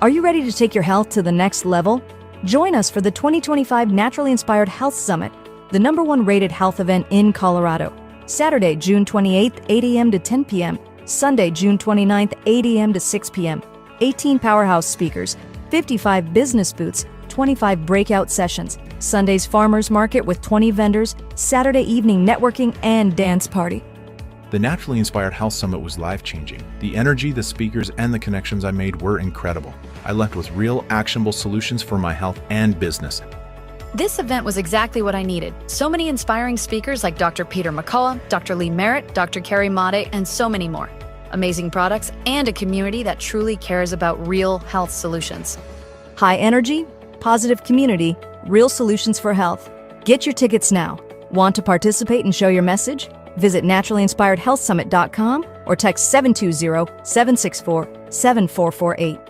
Are you ready to take your health to the next level? Join us for the 2025 Naturally Inspired Health Summit, the #1 rated health event in Colorado. Saturday, June 28th, 8 a.m. to 10 p.m. Sunday, June 29th, 8 a.m. to 6 p.m. 18 powerhouse speakers, 55 business booths, 25 breakout sessions, Sunday's farmers market with 20 vendors, Saturday evening networking and dance party. The Naturally Inspired Health Summit was life-changing. The energy, the speakers, and the connections I made were incredible. I left with real, actionable solutions for my health and business. This event was exactly what I needed. So many inspiring speakers like Dr. Peter McCullough, Dr. Lee Merritt, Dr. Carrie Made, and so many more. Amazing products and a community that truly cares about real health solutions. High energy, positive community, real solutions for health. Get your tickets now. Want to participate and show your message? Visit NaturallyInspiredHealthSummit.com or text 720-764-7448.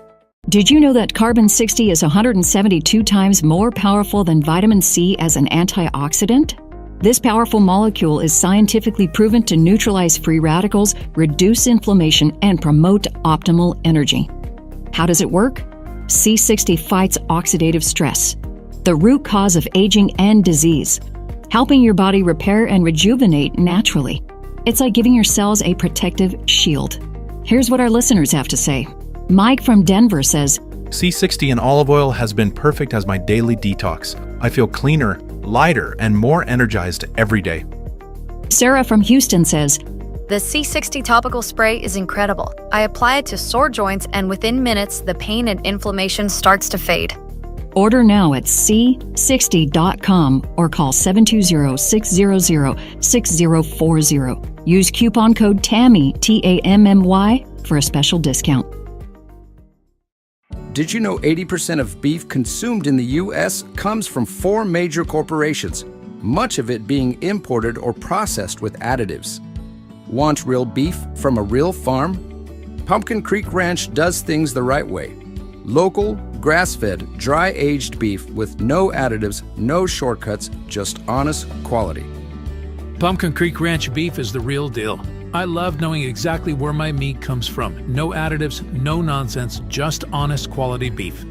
Did you know that carbon-60 is 172 times more powerful than vitamin C as an antioxidant? This powerful molecule is scientifically proven to neutralize free radicals, reduce inflammation, and promote optimal energy. How does it work? C60 fights oxidative stress, the root cause of aging and disease, helping your body repair and rejuvenate naturally. It's like giving your cells a protective shield. Here's what our listeners have to say. Mike from Denver says, C60 in olive oil has been perfect as my daily detox. I feel cleaner, lighter, and more energized every day. Sarah from Houston says, The C60 topical spray is incredible. I apply it to sore joints and within minutes, the pain and inflammation starts to fade. Order now at c60.com or call 720-600-6040. Use coupon code TAMMY, T-A-M-M-Y, for a special discount. Did you know 80% of beef consumed in the U.S. comes from 4 major corporations, much of it being imported or processed with additives? Want real beef from a real farm? Pumpkin Creek Ranch does things the right way. Local, grass-fed, dry-aged beef with no additives, no shortcuts, just honest quality. Pumpkin Creek Ranch beef is the real deal. I love knowing exactly where my meat comes from. No additives, no nonsense, just honest quality beef.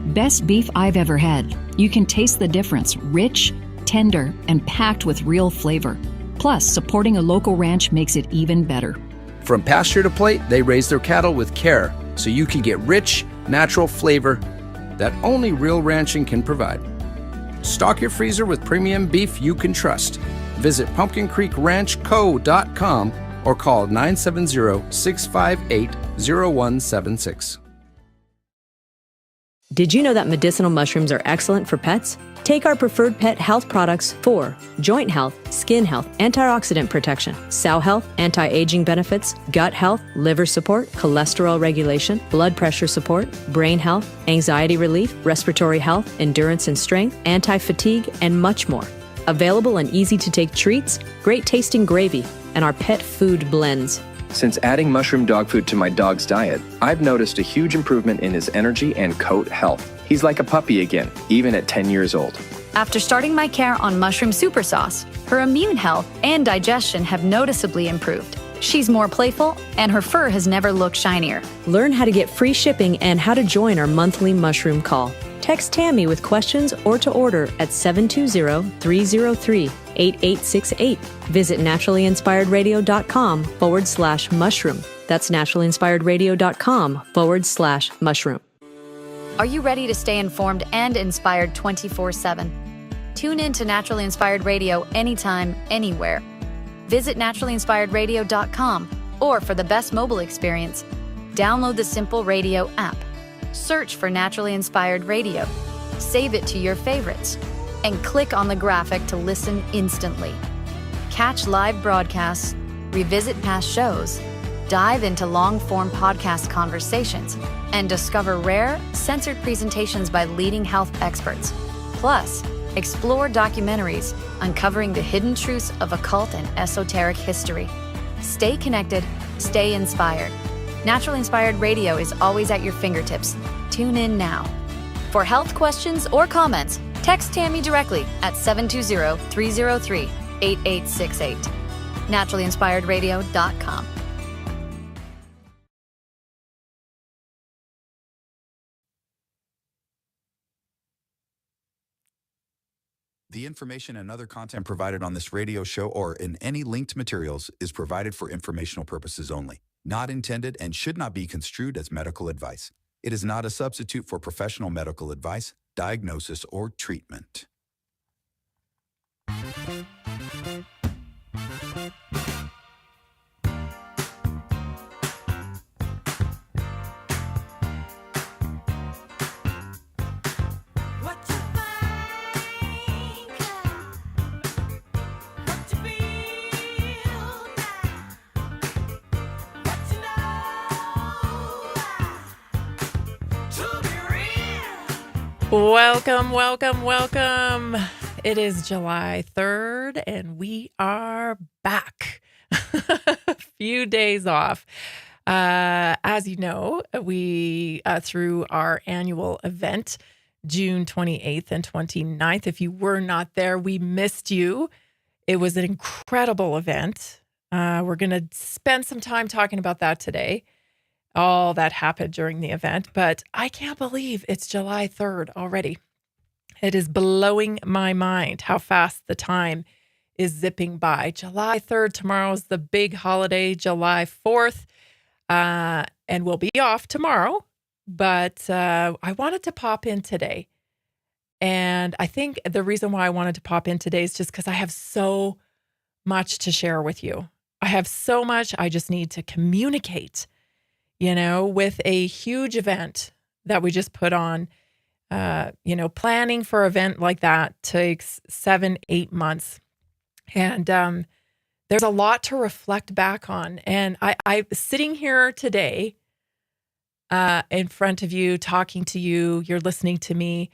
Best beef I've ever had. You can taste the difference. Rich, tender, and packed with real flavor. Plus, supporting a local ranch makes it even better. From pasture to plate, they raise their cattle with care, so you can get rich, natural flavor that only real ranching can provide. Stock your freezer with premium beef you can trust. Visit pumpkincreekranchco.com or call 970-658-0176. Did you know that medicinal mushrooms are excellent for pets? Take our preferred pet health products for joint health, skin health, antioxidant protection, cell health, anti-aging benefits, gut health, liver support, cholesterol regulation, blood pressure support, brain health, anxiety relief, respiratory health, endurance and strength, anti-fatigue, and much more. Available in easy-to-take treats, great-tasting gravy, and our pet food blends. Since adding mushroom dog food to my dog's diet, I've noticed a huge improvement in his energy and coat health. He's like a puppy again, even at 10 years old. After starting my care on mushroom super sauce, her immune health and digestion have noticeably improved. She's more playful, and her fur has never looked shinier. Learn how to get free shipping and how to join our monthly mushroom call. Text Tammy with questions or to order at 720-303-8868. Visit naturallyinspiredradio.com/mushroom. That's naturallyinspiredradio.com/mushroom. Are you ready to stay informed and inspired 24/7? Tune in to Naturally Inspired Radio anytime, anywhere. Visit naturallyinspiredradio.com or for the best mobile experience, download the Simple Radio app. Search for Naturally Inspired Radio, save it to your favorites, and click on the graphic to listen instantly. Catch live broadcasts, revisit past shows, dive into long-form podcast conversations, and discover rare, censored presentations by leading health experts. Plus, explore documentaries uncovering the hidden truths of occult and esoteric history. Stay connected, stay inspired. Naturally Inspired Radio is always at your fingertips. Tune in now. For health questions or comments, text Tammy directly at 720-303-8868. NaturallyInspiredRadio.com. The information and other content provided on this radio show or in any linked materials is provided for informational purposes only, not intended and should not be construed as medical advice. It is not a substitute for professional medical advice, diagnosis, or treatment. Welcome, welcome, welcome. It is July 3rd, and we are back. A few days off. As you know, we through our annual event, June 28th and 29th. If you were not there, we missed you. It was an incredible event. We're going to spend some time talking about that today. All that happened during the event, but I can't believe it's July 3rd already. It is blowing my mind how fast the time is zipping by. July 3rd, tomorrow is the big holiday, July 4th, and we'll be off tomorrow, but I wanted to pop in today. And I think the reason why I wanted to pop in today is just because I have so much to share with you. I have so much I just need to communicate. With a huge event that we just put on, planning for an event like that takes 7-8 months. And there's a lot to reflect back on. And I sitting here today in front of you, talking to you, you're listening to me.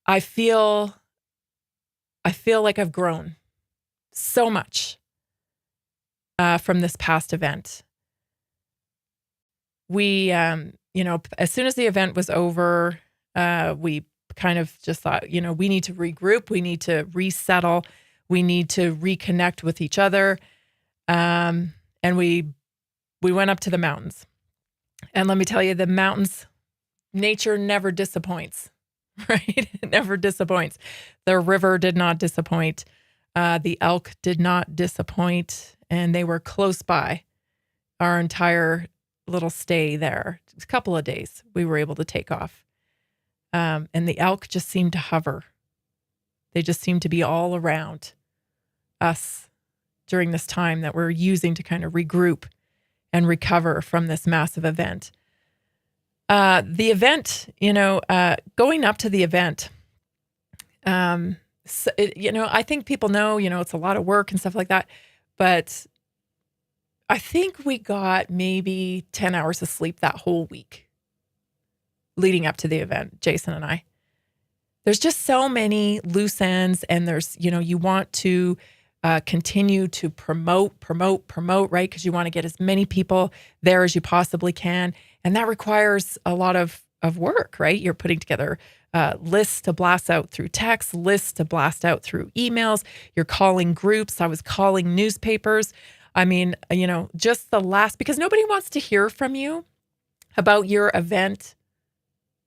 I feel like I've grown so much from this past event. We, as soon as the event was over, we kind of just thought, we need to regroup. We need to resettle. We need to reconnect with each other. And we went up to the mountains. And let me tell you, the mountains, nature never disappoints, right? It never disappoints. The river did not disappoint. The elk did not disappoint. And they were close by our entire little stay there. A couple of days we were able to take off. And the elk just seemed to hover. They just seemed to be all around us during this time that we're using to kind of regroup and recover from this massive event. The event, going up to the event, I think people know, it's a lot of work and stuff like that, but I think we got maybe 10 hours of sleep that whole week leading up to the event, Jason and I. There's just so many loose ends, and there's, you want to continue to promote, right? Because you want to get as many people there as you possibly can. And that requires a lot of work, right? You're putting together lists to blast out through text, lists to blast out through emails. You're calling groups. I was calling newspapers. I mean, just because nobody wants to hear from you about your event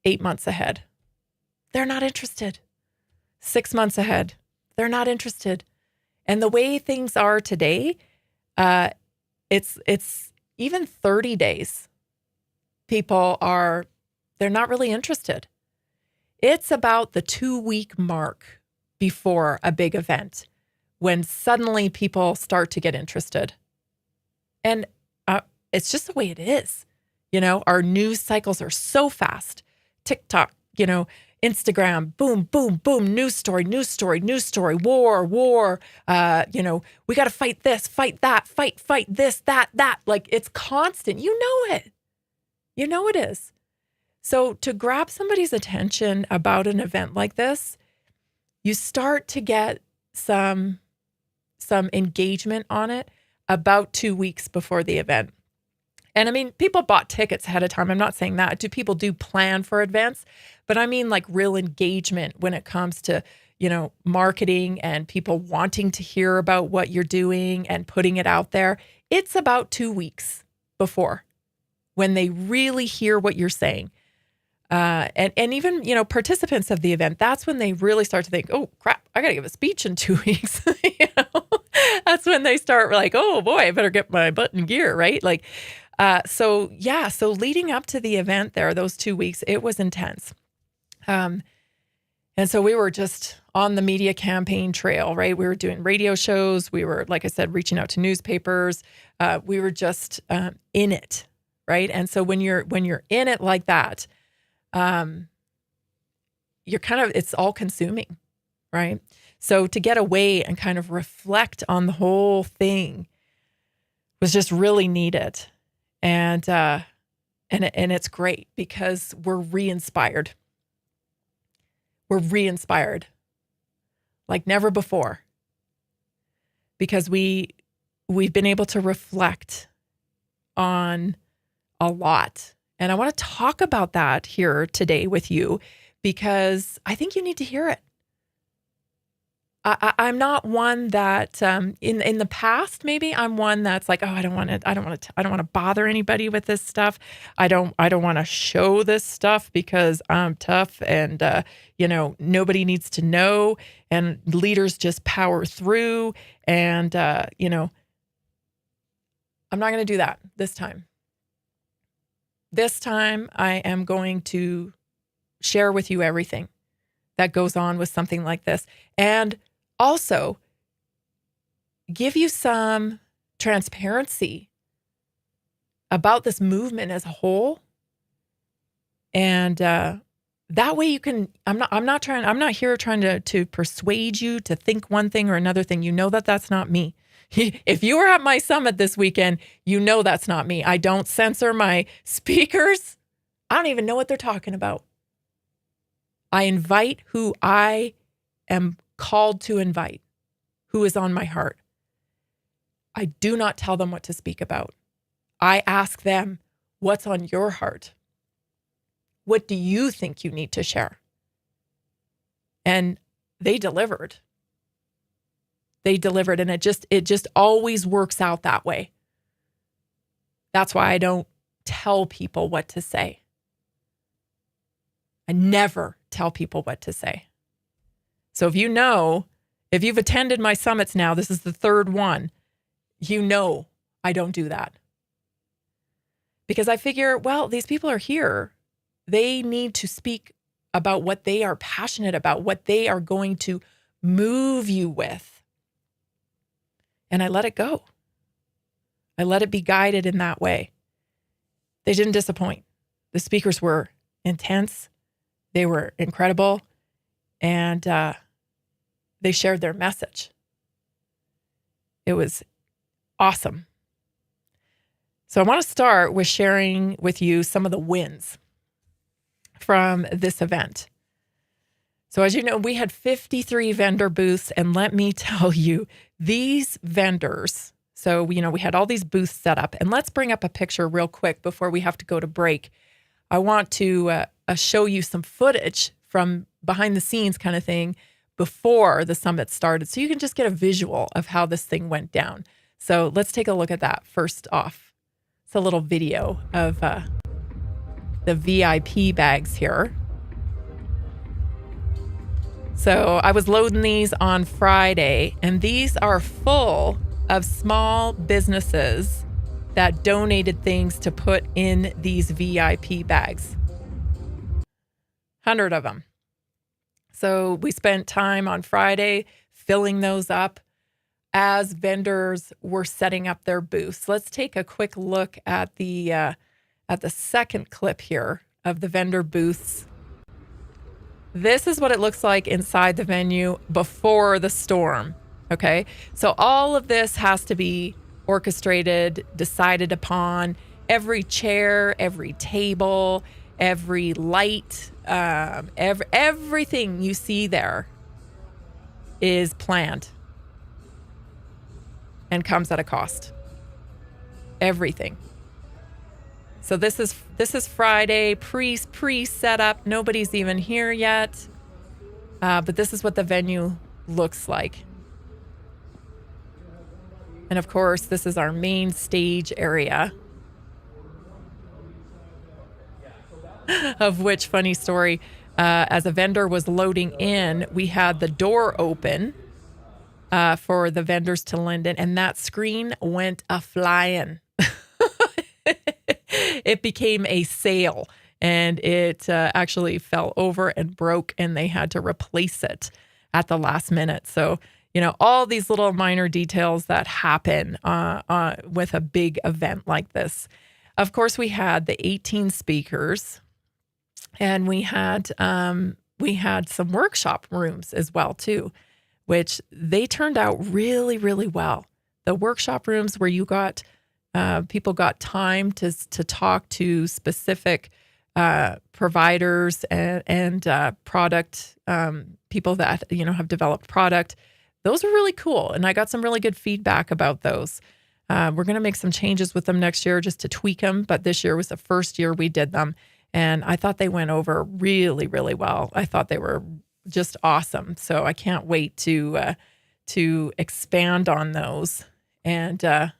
8 months ahead. They're not interested. 6 months ahead. They're not interested. And the way things are today, it's even 30 days. They're not really interested. It's about the 2-week mark before a big event when suddenly people start to get interested. And it's just the way it is. Our news cycles are so fast. TikTok, Instagram, boom, boom, boom, news story, war. We got to fight this, fight that, fight this, that. Like, it's constant. You know it. It is. So to grab somebody's attention about an event like this, you start to get some engagement on it about 2 weeks before the event. And I mean, people bought tickets ahead of time. I'm not saying that. People do plan for advance, but I mean like real engagement when it comes to, marketing and people wanting to hear about what you're doing and putting it out there. It's about 2 weeks before when they really hear what you're saying. And even, participants of the event, that's when they really start to think, oh, crap, I got to give a speech in 2 weeks. That's when they start like, oh boy, I better get my butt in gear, right? Like, so leading up to the event there, those 2 weeks, it was intense. And so we were just on the media campaign trail, right? We were doing radio shows. We were, like I said, reaching out to newspapers. We were just in it, right? And so when you're in it like that, you're kind of, it's all consuming, right? So to get away and kind of reflect on the whole thing was just really needed. And it's great because we're re-inspired. We're re-inspired like never before because we've been able to reflect on a lot. And I want to talk about that here today with you because I think you need to hear it. I'm not one that in the past, maybe I'm one that's like, oh, I don't want to bother anybody with this stuff. I don't want to show this stuff because I'm tough and, nobody needs to know and leaders just power through. And, I'm not going to do that this time. This time I am going to share with you everything that goes on with something like this. And also give you some transparency about this movement as a whole. And that way you can, I'm not here trying to persuade you to think one thing or another thing. You know that that's not me. If you were at my summit this weekend, you know that's not me. I don't censor my speakers. I don't even know what they're talking about. I invite who I am called to invite, who is on my heart. I do not tell them what to speak about. I ask them, what's on your heart? What do you think you need to share? And they delivered. And it just always works out that way. That's why I don't tell people what to say. I never tell people what to say. So if you've attended my summits now, this is the third one, I don't do that. Because I figure, well, these people are here. They need to speak about what they are passionate about, what they are going to move you with. And I let it go. I let it be guided in that way. They didn't disappoint. The speakers were intense. They were incredible. And they shared their message. It was awesome. So I want to start with sharing with you some of the wins from this event. So as you know, we had 53 vendor booths, and let me tell you, these vendors, so we had all these booths set up, and let's bring up a picture real quick before we have to go to break. I want to show you some footage from behind the scenes kind of thing before the summit started, so you can just get a visual of how this thing went down. So let's take a look at that first off. It's a little video of the VIP bags here. So I was loading these on Friday, and these are full of small businesses that donated things to put in these VIP bags. 100 of them. So we spent time on Friday filling those up as vendors were setting up their booths. Let's take a quick look at the second clip here of the vendor booths. This is what it looks like inside the venue before the storm. Okay, so all of this has to be orchestrated, decided upon. Every chair, every table, every light, everything you see there is planned and comes at a cost. Everything. So this is Friday, pre-set up. Nobody's even here yet, but this is what the venue looks like. And of course, this is our main stage area. Of which, funny story, as a vendor was loading in, we had the door open for the vendors to lend in, and that screen went a-flying. It became a sale, and it actually fell over and broke, and they had to replace it at the last minute. So, all these little minor details that happen with a big event like this. Of course, we had the 18 speakers, and we had some workshop rooms as well too, which they turned out really, really well. The workshop rooms where you got people got time to talk to specific providers and product people that have developed product. Those were really cool, and I got some really good feedback about those. We're going to make some changes with them next year just to tweak them, but this year was the first year we did them, and I thought they went over really, really well. I thought they were just awesome. So I can't wait to expand on those and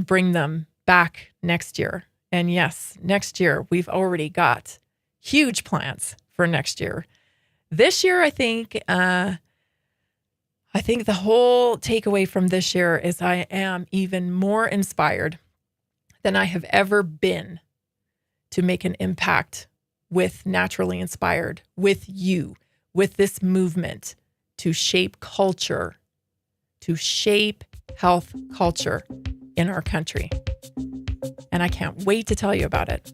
bring them back next year. And yes, next year we've already got huge plans for next year. This year, I think the whole takeaway from this year is I am even more inspired than I have ever been to make an impact with Naturally Inspired, with you, with this movement to shape culture, to shape health culture in our country. And I can't wait to tell you about it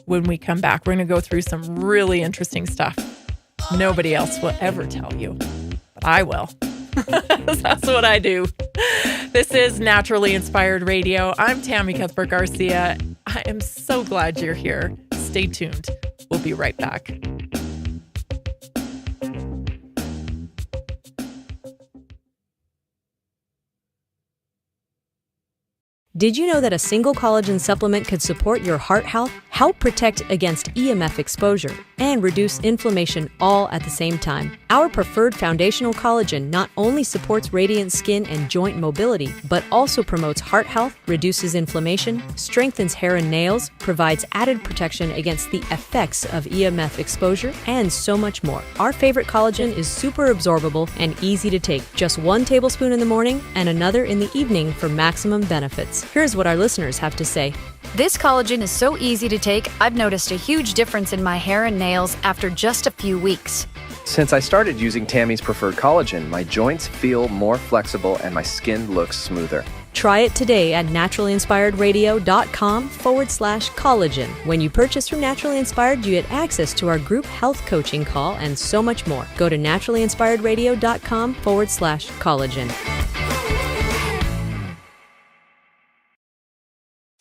when we come back. We're going to go through some really interesting stuff. Nobody else will ever tell you, but I will. That's what I do. This is Naturally Inspired Radio. I'm Tammy Cuthbert Garcia. I am so glad you're here. Stay tuned. We'll be right back. Did you know that a single collagen supplement could support your heart health, help protect against EMF exposure, and reduce inflammation all at the same time? Our preferred foundational collagen not only supports radiant skin and joint mobility, but also promotes heart health, reduces inflammation, strengthens hair and nails, provides added protection against the effects of EMF exposure, and so much more. Our favorite collagen is super absorbable and easy to take. Just 1 tablespoon in the morning and another in the evening for maximum benefits. Here's what our listeners have to say. This collagen is so easy to take, I've noticed a huge difference in my hair and nails after just a few weeks. Since I started using Tammy's preferred collagen, my joints feel more flexible and my skin looks smoother. Try it today at naturallyinspiredradio.com/collagen. When you purchase from Naturally Inspired, you get access to our group health coaching call and so much more. Go to naturallyinspiredradio.com/collagen.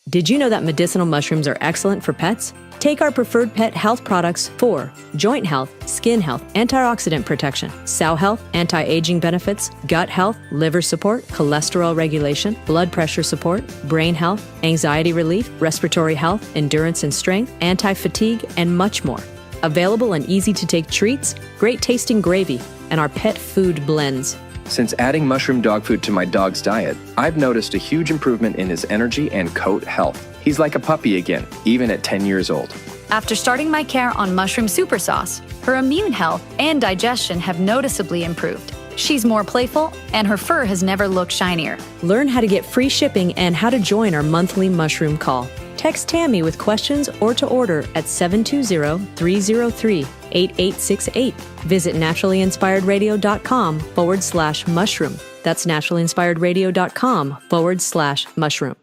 Did you know that medicinal mushrooms are excellent for pets? Take our preferred pet health products for joint health, skin health, antioxidant protection, cell health, anti-aging benefits, gut health, liver support, cholesterol regulation, blood pressure support, brain health, anxiety relief, respiratory health, endurance and strength, anti-fatigue, and much more. Available in easy-to-take treats, great-tasting gravy, and our pet food blends. Since adding mushroom dog food to my dog's diet, I've noticed a huge improvement in his energy and coat health. He's like a puppy again, even at 10 years old. After starting my care on mushroom super sauce, her immune health and digestion have noticeably improved. She's more playful, and her fur has never looked shinier. Learn how to get free shipping and how to join our monthly mushroom call. Text Tammy with questions or to order at 720-303-8868. Visit naturallyinspiredradio.com/mushroom. That's naturallyinspiredradio.com/mushroom.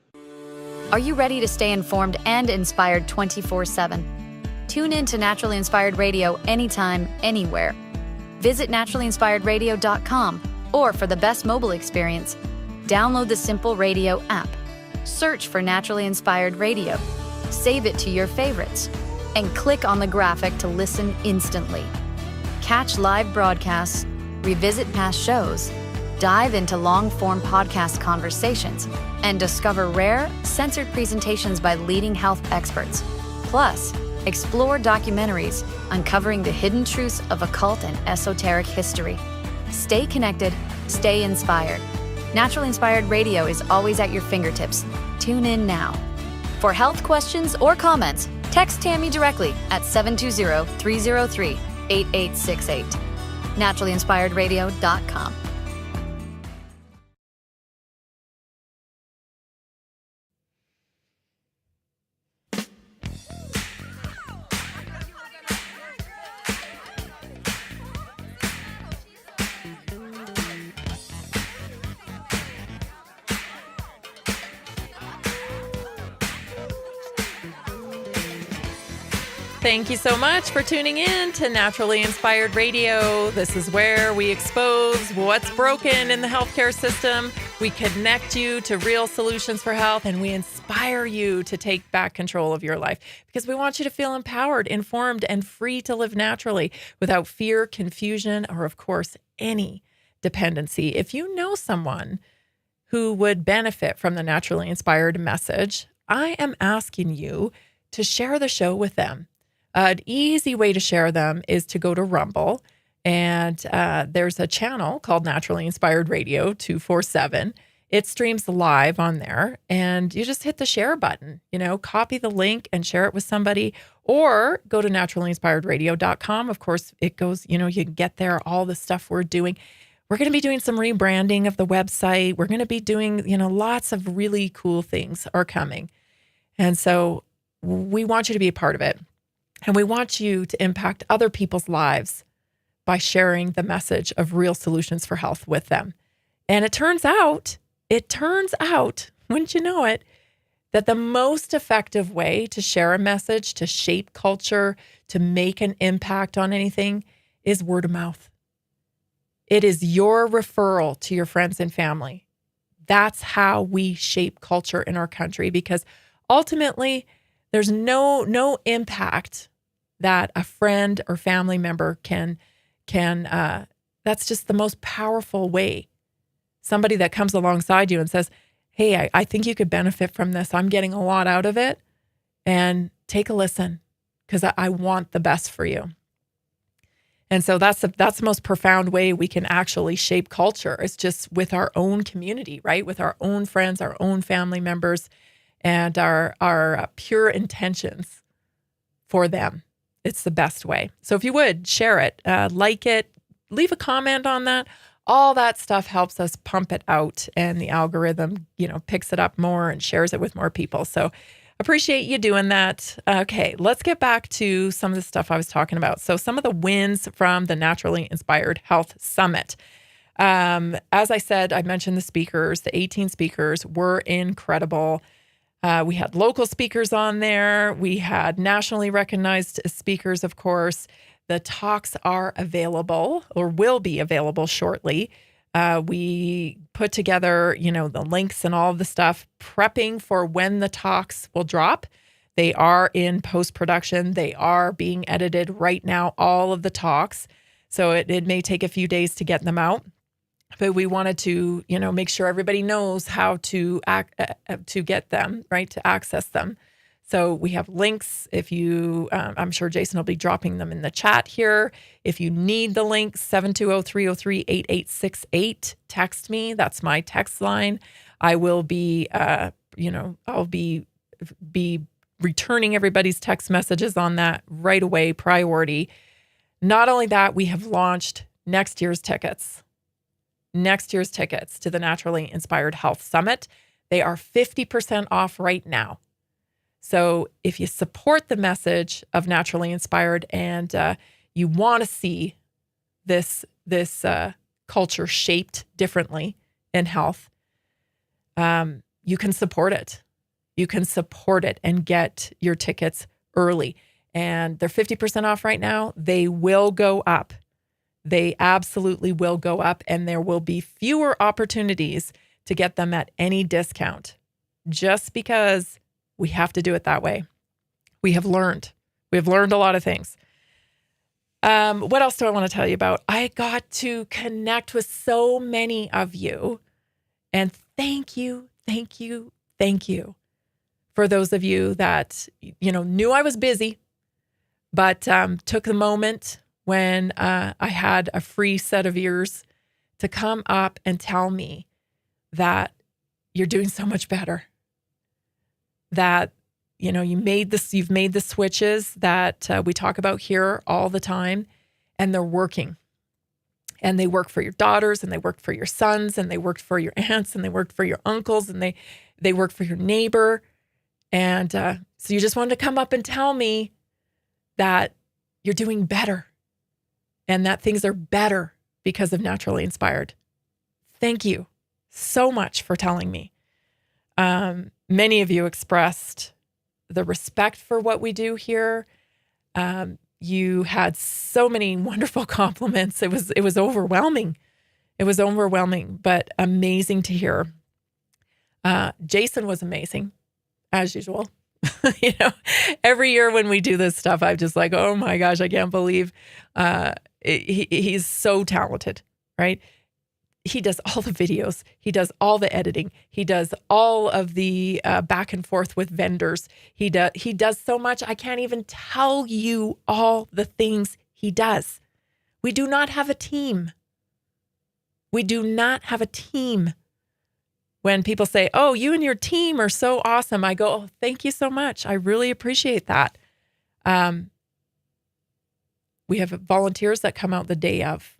Are you ready to stay informed and inspired 24/7? Tune in to Naturally Inspired Radio anytime, anywhere. Visit naturallyinspiredradio.com, or for the best mobile experience, download the Simple Radio app. Search for Naturally Inspired Radio, save it to your favorites, and click on the graphic to listen instantly. Catch live broadcasts, revisit past shows, dive into long-form podcast conversations, and discover rare, censored presentations by leading health experts. Plus, explore documentaries uncovering the hidden truths of occult and esoteric history. Stay connected, stay inspired. Naturally Inspired Radio is always at your fingertips. Tune in now. For health questions or comments, Text Tammy directly at 720-303-8868. NaturallyInspiredRadio.com. Thank you so much for tuning in to Naturally Inspired Radio. This is where we expose what's broken in the healthcare system. We connect you to real solutions for health, and we inspire you to take back control of your life because we want you to feel empowered, informed, and free to live naturally without fear, confusion, or, of course, any dependency. If you know someone who would benefit from the Naturally Inspired message, I am asking you to share the show with them. An easy way to share them is to go to Rumble, and there's a channel called Naturally Inspired Radio 247. It streams live on there, and you just hit the share button, copy the link and share it with somebody, or go to NaturallyInspiredRadio.com. Of course, it goes, you can get there, all the stuff we're doing. We're going to be doing some rebranding of the website. We're going to be doing, lots of really cool things are coming. And so we want you to be a part of it. And we want you to impact other people's lives by sharing the message of real solutions for health with them. And it turns out, wouldn't you know it, that the most effective way to share a message, to shape culture, to make an impact on anything is word of mouth. It is your referral to your friends and family. That's how we shape culture in our country, because ultimately, there's no impact that a friend or family member can that's just the most powerful way. Somebody that comes alongside you and says, hey, I think you could benefit from this. I'm getting a lot out of it. And take a listen, because I want the best for you. And so that's the most profound way we can actually shape culture. It's just with our own community, right? With our own friends, our own family members, and our pure intentions for them. It's the best way. So if you would, share it, like it, leave a comment on that. All that stuff helps us pump it out, and the algorithm, picks it up more and shares it with more people. So appreciate you doing that. Okay, let's get back to some of the stuff I was talking about. So some of the wins from the Naturally Inspired Health Summit. As I said, I mentioned the speakers, the 18 speakers were incredible. We had local speakers on there. We had nationally recognized speakers, of course. The talks are available, or will be available shortly. We put together, the links and all of the stuff, prepping for when the talks will drop. They are in post-production. They are being edited right now, all of the talks. So it may take a few days to get them out. But we wanted to, make sure everybody knows how to get them, right, to access them. So we have links. If you, I'm sure Jason will be dropping them in the chat here. If you need the links, 720-303-8868, text me. That's my text line. I will be, I'll be returning everybody's text messages on that right away, priority. Not only that, we have launched next year's tickets to the Naturally Inspired Health Summit. They are 50% off right now. So if you support the message of Naturally Inspired and you want to see this culture shaped differently in health, you can support it. You can support it and get your tickets early. And they're 50% off right now. They will go up. They absolutely will go up, and there will be fewer opportunities to get them at any discount, just because we have to do it that way. We have learned a lot of things. What else do I want to tell you about? I got to connect with so many of you, and thank you for those of you that, knew I was busy, but took the moment when I had a free set of ears to come up and tell me that you're doing so much better, that you've made the switches that we talk about here all the time, and they're working. And they work for your daughters, and they work for your sons, and they worked for your aunts, and they worked for your uncles, and they work for your neighbor. And so you just wanted to come up and tell me that you're doing better and that things are better because of Naturally Inspired. Thank you so much for telling me. Many of you expressed the respect for what we do here. You had so many wonderful compliments. It was overwhelming. It was overwhelming, but amazing to hear. Jason was amazing, as usual. Every year when we do this stuff, I'm just like, oh my gosh, I can't believe he's so talented, right? He does all the videos. He does all the editing. He does all of the back and forth with vendors. He does so much. I can't even tell you all the things he does. We do not have a team. We do not have a team. When people say, oh, you and your team are so awesome, I go, oh, thank you so much. I really appreciate that. We have volunteers that come out the day of.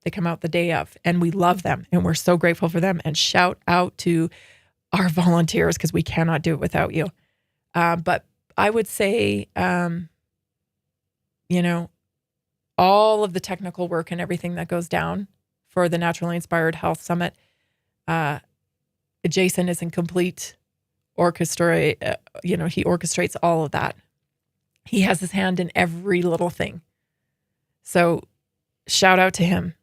They come out the day of, and we love them, and we're so grateful for them. And shout out to our volunteers, because we cannot do it without you. But I would say, all of the technical work and everything that goes down for the Naturally Inspired Health Summit, Jason is in complete orchestra. He orchestrates all of that. He has his hand in every little thing. So shout out to him.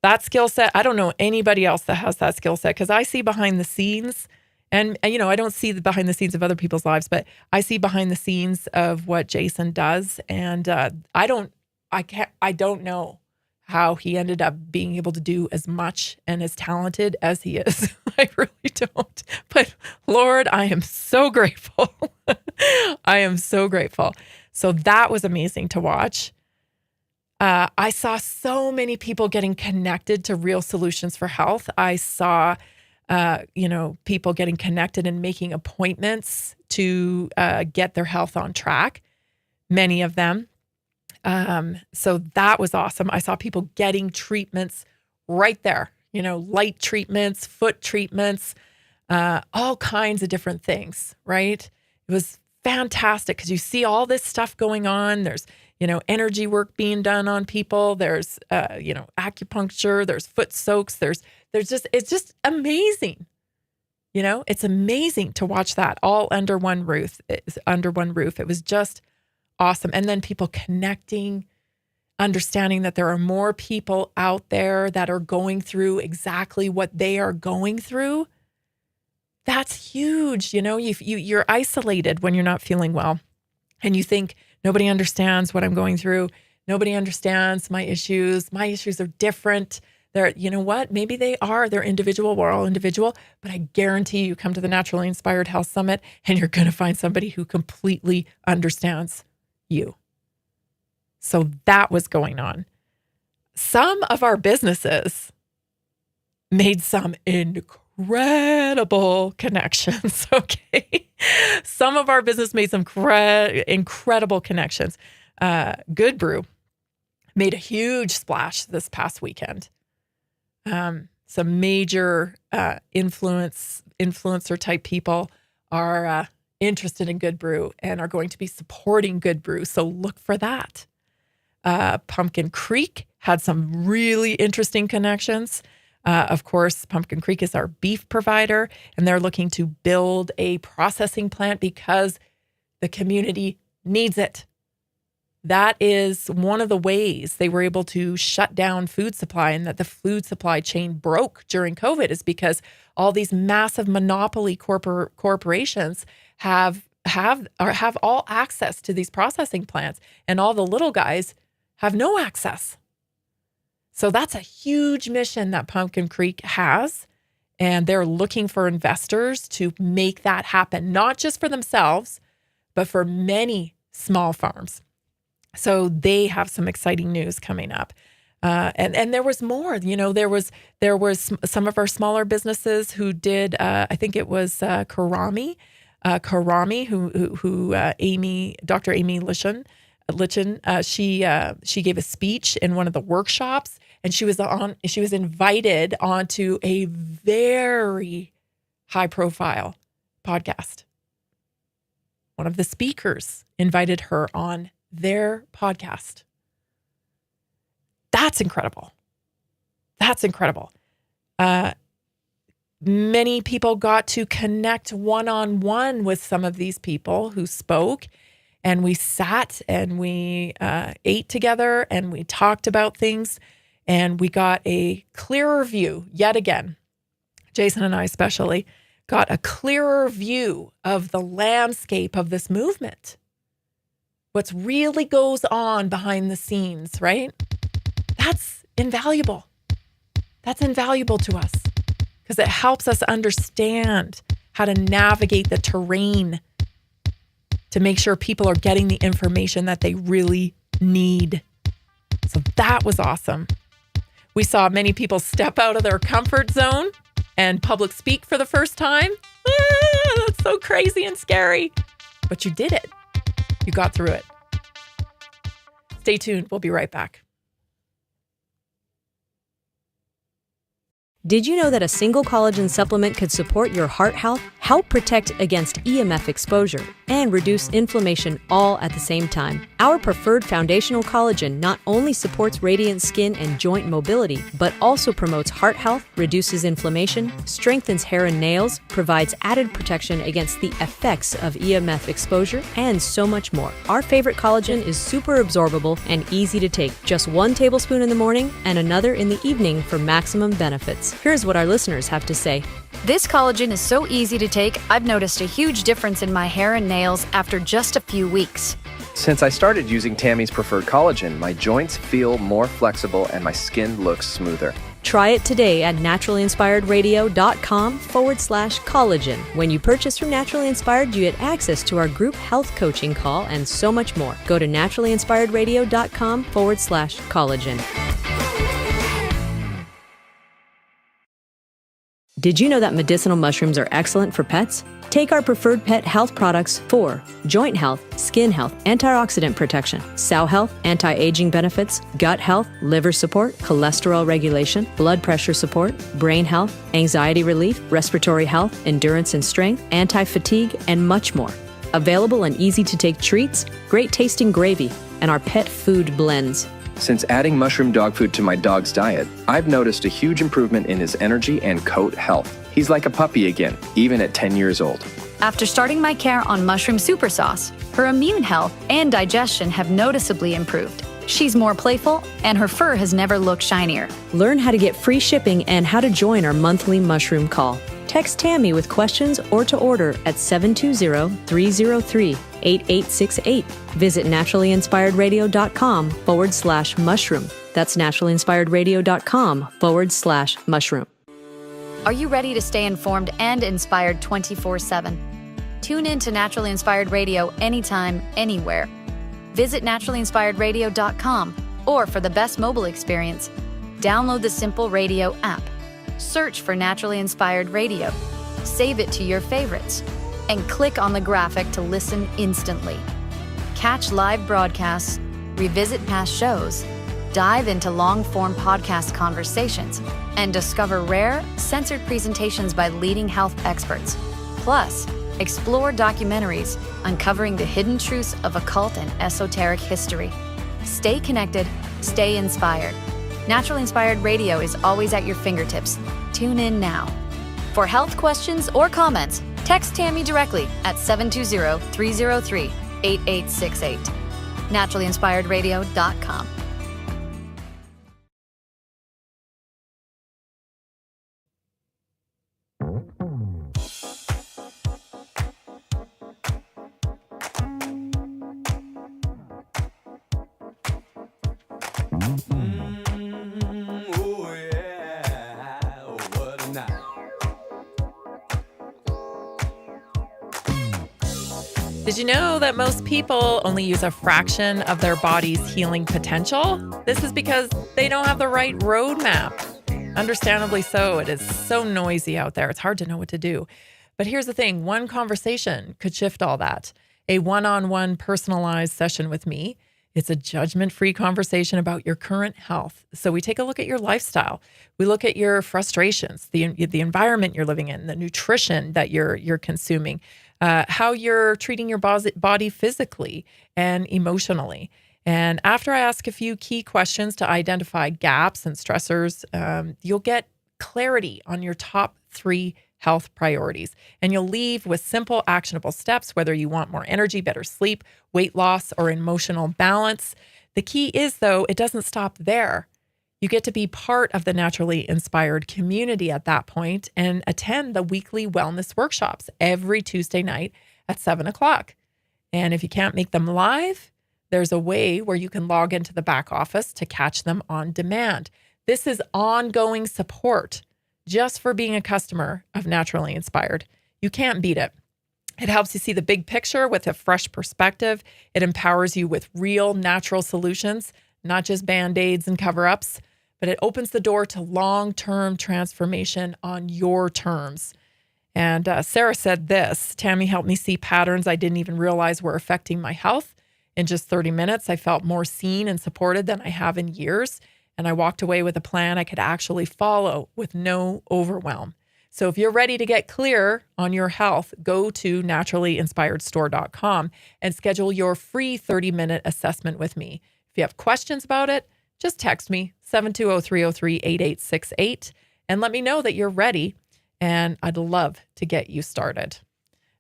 That skill set, I don't know anybody else that has that skill set, because I see behind the scenes, and I don't see the behind the scenes of other people's lives, but I see behind the scenes of what Jason does, and I don't know how he ended up being able to do as much and as talented as he is. I really don't. But Lord, I am so grateful. I am so grateful. So that was amazing to watch. I saw so many people getting connected to real solutions for health. I saw, people getting connected and making appointments to get their health on track. Many of them. So that was awesome. I saw people getting treatments right there, light treatments, foot treatments, all kinds of different things, right? It was fantastic because you see all this stuff going on. There's, energy work being done on people. There's, acupuncture, there's foot soaks. It's just amazing. It's amazing to watch that all under one roof. It was just awesome. And then people connecting, understanding that there are more people out there that are going through exactly what they are going through. That's huge. You're isolated when you're not feeling well, and you think nobody understands what I'm going through. Nobody understands my issues. My issues are different. You know what? Maybe they are. They're individual. We're all individual. But I guarantee you come to the Naturally Inspired Health Summit and you're going to find somebody who completely understands you. So that was going on. Some of our businesses made some incredible connections, okay? Some of our business made some incredible connections. Good Brew made a huge splash this past weekend. Some major influencer type people are interested in Good Brew and are going to be supporting Good Brew. So look for that. Pumpkin Creek had some really interesting connections. Of course, Pumpkin Creek is our beef provider, and they're looking to build a processing plant because the community needs it. That is one of the ways they were able to shut down food supply, and that the food supply chain broke during COVID is because all these massive monopoly corporations have all access to these processing plants, and all the little guys have no access. So that's a huge mission that Pumpkin Creek has, and they're looking for investors to make that happen, not just for themselves, but for many small farms. So they have some exciting news coming up. And there was more. There was some of our smaller businesses who did. I think it was Karami, who Dr. Amy Lichen. She gave a speech in one of the workshops, and she was invited onto a very high profile podcast. One of the speakers invited her on their podcast. That's incredible. That's incredible. Many people got to connect one-on-one with some of these people who spoke, and we sat and we ate together and we talked about things, and we got a clearer view yet again. Jason and I especially got a clearer view of the landscape of this movement. What's really goes on behind the scenes, right? That's invaluable. That's invaluable to us because it helps us understand how to navigate the terrain to make sure people are getting the information that they really need. So that was awesome. We saw many people step out of their comfort zone and public speak for the first time. That's so crazy and scary. But you did it. You got through it. Stay tuned. We'll be right back. Did you know that a single collagen supplement could support your heart health, help protect against EMF exposure, and reduce inflammation all at the same time? Our preferred foundational collagen not only supports radiant skin and joint mobility, but also promotes heart health, reduces inflammation, strengthens hair and nails, provides added protection against the effects of EMF exposure, and so much more. Our favorite collagen is super absorbable and easy to take. Just 1 tablespoon in the morning and another in the evening for maximum benefits. Here's what our listeners have to say. This collagen is so easy to take, I've noticed a huge difference in my hair and nails after just a few weeks. Since I started using Tammy's preferred collagen, my joints feel more flexible and my skin looks smoother. Try it today at NaturallyInspiredRadio.com/collagen. When you purchase from Naturally Inspired, you get access to our group health coaching call and so much more. Go to NaturallyInspiredRadio.com/collagen. Did you know that medicinal mushrooms are excellent for pets? Take our preferred pet health products for joint health, skin health, antioxidant protection, cell health, anti-aging benefits, gut health, liver support, cholesterol regulation, blood pressure support, brain health, anxiety relief, respiratory health, endurance and strength, anti-fatigue, and much more. Available in easy-to-take treats, great-tasting gravy, and our pet food blends. Since adding mushroom dog food to my dog's diet, I've noticed a huge improvement in his energy and coat health. He's like a puppy again, even at 10 years old. After starting my care on mushroom super sauce, her immune health and digestion have noticeably improved. She's more playful, and her fur has never looked shinier. Learn how to get free shipping and how to join our monthly mushroom call. Text Tammy with questions or to order at 720-303-8868. Visit NaturallyInspiredRadio.com/mushroom. That's NaturallyInspiredRadio.com/mushroom. Are you ready to stay informed and inspired 24/7? Tune in to Naturally Inspired Radio anytime, anywhere. Visit NaturallyInspiredRadio.com, or for the best mobile experience, download the Simple Radio app. Search for Naturally Inspired Radio, save it to your favorites, and click on the graphic to listen instantly. Catch live broadcasts, revisit past shows, dive into long-form podcast conversations, and discover rare, censored presentations by leading health experts. Plus, explore documentaries uncovering the hidden truths of occult and esoteric history. Stay connected, stay inspired. Naturally Inspired Radio is always at your fingertips. Tune in now. For health questions or comments, text Tammy directly at 720-303-8868. NaturallyInspiredRadio.com. Did you know that most people only use a fraction of their body's healing potential? This is because they don't have the right roadmap. Understandably so. It is so noisy out there. It's hard to know what to do. But here's the thing. One conversation could shift all that. A one-on-one personalized session with me. It's a judgment-free conversation about your current health. So we take a look at your lifestyle. We look at your frustrations, the environment you're living in, the nutrition that you're consuming, how you're treating your body physically and emotionally. And after I ask a few key questions to identify gaps and stressors, you'll get clarity on your top 3 health priorities. And you'll leave with simple, actionable steps, whether you want more energy, better sleep, weight loss, or emotional balance. The key is, though, it doesn't stop there. You get to be part of the Naturally Inspired community at that point and attend the weekly wellness workshops every Tuesday night at 7 o'clock. And if you can't make them live, there's a way where you can log into the back office to catch them on demand. This is ongoing support just for being a customer of Naturally Inspired. You can't beat it. It helps you see the big picture with a fresh perspective. It empowers you with real natural solutions, not just Band-Aids and cover-ups, but it opens the door to long-term transformation on your terms. And Sarah said this, Tammy helped me see patterns I didn't even realize were affecting my health. In just 30 minutes, I felt more seen and supported than I have in years. And I walked away with a plan I could actually follow with no overwhelm. So if you're ready to get clear on your health, go to NaturallyInspiredStore.com and schedule your free 30-minute assessment with me. If you have questions about it, just text me 720-303-8868 and let me know that you're ready. And I'd love to get you started.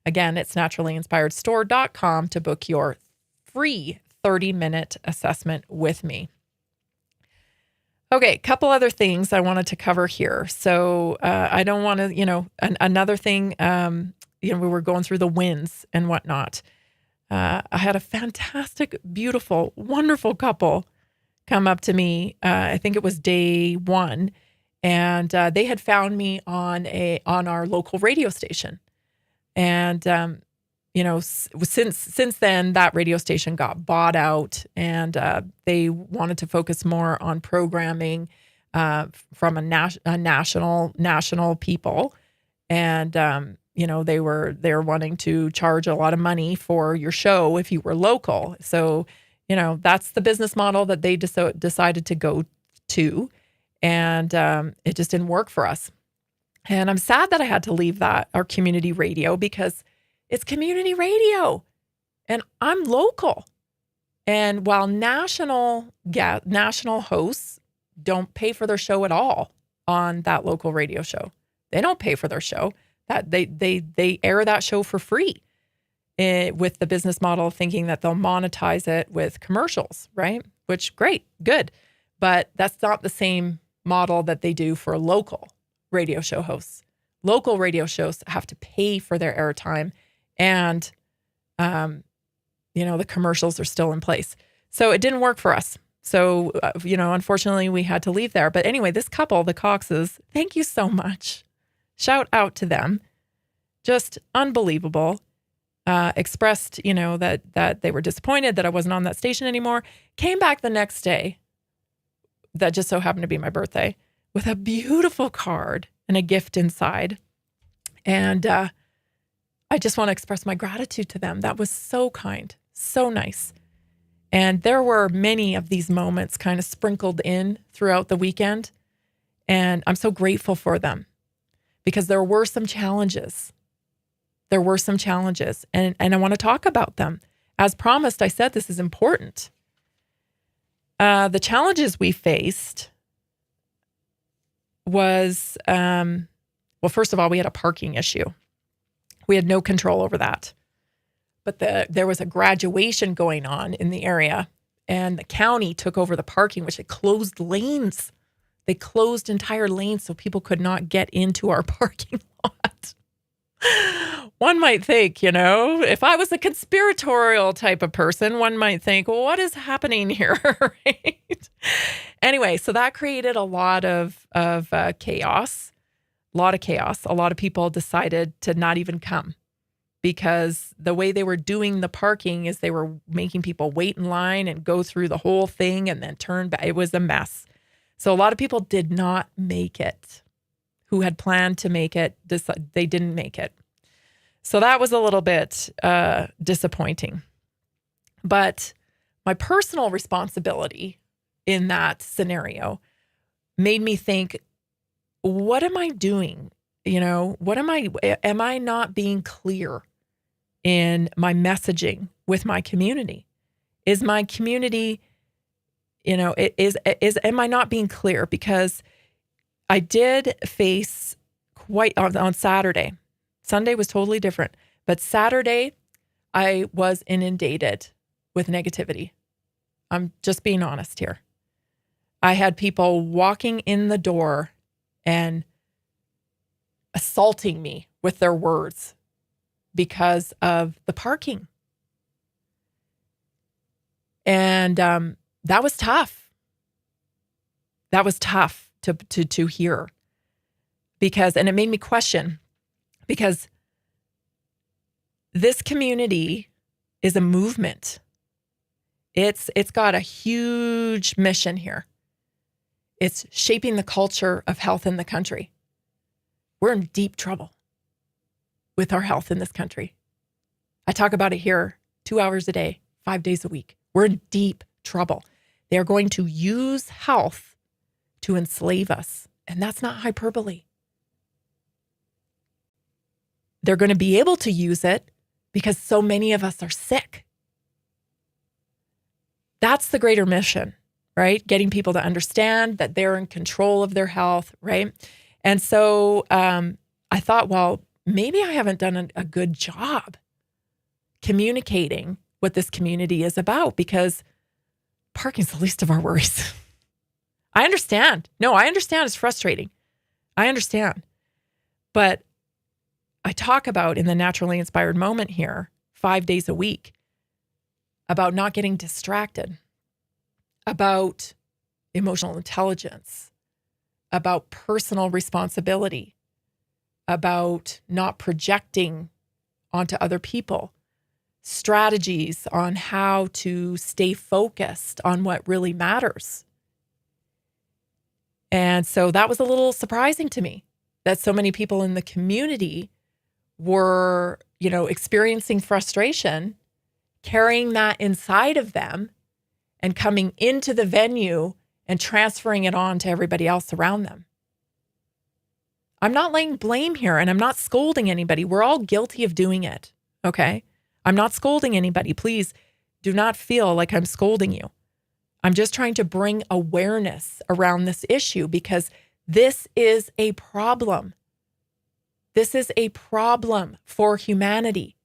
Again, it's NaturallyInspiredStore.com to book your free 30-minute assessment with me. Okay, a couple other things I wanted to cover here. So I don't want to, another thing, we were going through the wins and whatnot. I had a fantastic, beautiful, wonderful couple come up to me. I think it was day 1, and they had found me on our local radio station. And since then, that radio station got bought out, and they wanted to focus more on programming from a national people, and they were wanting to charge a lot of money for your show if you were local. So that's the business model that they decided to go to, and it just didn't work for us. And I'm sad that I had to leave our community radio, because it's community radio and I'm local. And while national hosts don't pay for their show at all on that local radio show, they don't pay for their show. That they air that show for free with the business model of thinking that they'll monetize it with commercials, right? Which, great, good. But that's not the same model that they do for local radio show hosts. Local radio shows have to pay for their airtime, and, the commercials are still in place. So it didn't work for us. So, unfortunately, we had to leave there. But anyway, this couple, the Coxes, thank you so much. Shout out to them. Just unbelievable. Expressed, that they were disappointed that I wasn't on that station anymore. Came back the next day, that just so happened to be my birthday, with a beautiful card and a gift inside. And I just want to express my gratitude to them. That was so kind, so nice. And there were many of these moments kind of sprinkled in throughout the weekend. And I'm so grateful for them, because there were some challenges. And I want to talk about them. As promised, I said this is important. The challenges we faced was, first of all, we had a parking issue. We had no control over that. But there was a graduation going on in the area, and the county took over the parking, which it closed lanes. They closed entire lanes so people could not get into our parking lot. One might think, if I was a conspiratorial type of person, one might think, well, what is happening here? Right? Anyway, so that created a lot of chaos. A lot of chaos. A lot of people decided to not even come. because the way they were doing the parking is they were making people wait in line and go through the whole thing and then turn back. It was a mess. So a lot of people did not make it who had planned to make it. They didn't make it. So that was a little bit disappointing. But my personal responsibility in that scenario made me think, what am I doing? Am I not being clear in my messaging with my community? Is my community, am I not being clear? Because I did face quite on Saturday. Sunday was totally different, but Saturday I was inundated with negativity. I'm just being honest here. I had people walking in the door and assaulting me with their words because of the parking. And that was tough. That was tough to hear, and it made me question, because this community is a movement. It's got a huge mission here. It's shaping the culture of health in the country. We're in deep trouble with our health in this country. I talk about it here 2 hours a day, 5 days a week. We're in deep trouble. They're going to use health to enslave us. And that's not hyperbole. They're going to be able to use it because so many of us are sick. That's the greater mission, right? Getting people to understand that they're in control of their health, right? And so I thought, well, maybe I haven't done a good job communicating what this community is about, because parking's the least of our worries. I understand. No, I understand it's frustrating. I understand. But I talk about in the Naturally Inspired moment here, 5 days a week, about not getting distracted, about emotional intelligence, about personal responsibility, about not projecting onto other people, strategies on how to stay focused on what really matters. And so that was a little surprising to me, that so many people in the community were, experiencing frustration, carrying that inside of them and coming into the venue and transferring it on to everybody else around them. I'm not laying blame here, and I'm not scolding anybody. We're all guilty of doing it, okay? I'm not scolding anybody. Please do not feel like I'm scolding you. I'm just trying to bring awareness around this issue, because this is a problem. This is a problem for humanity.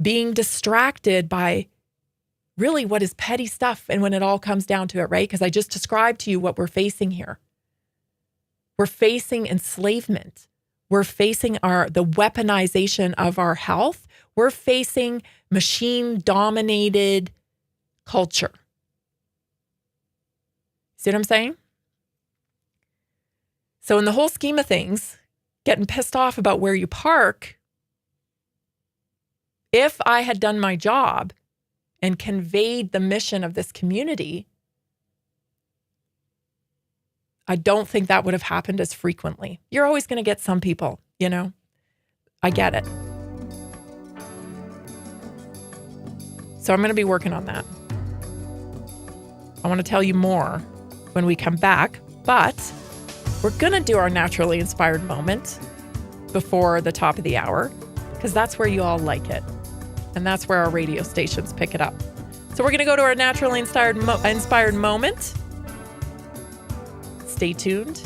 Being distracted by really what is petty stuff, and when it all comes down to it, right? Because I just described to you what we're facing here. We're facing enslavement. We're facing the weaponization of our health. We're facing machine-dominated culture. See what I'm saying? So in the whole scheme of things, getting pissed off about where you park, if I had done my job and conveyed the mission of this community, I don't think that would have happened as frequently. You're always going to get some people, I get it. So I'm going to be working on that. I want to tell you more when we come back, but we're going to do our Naturally Inspired moment before the top of the hour, because that's where you all like it. And that's where our radio stations pick it up. So we're going to go to our Naturally Inspired moment. Stay tuned.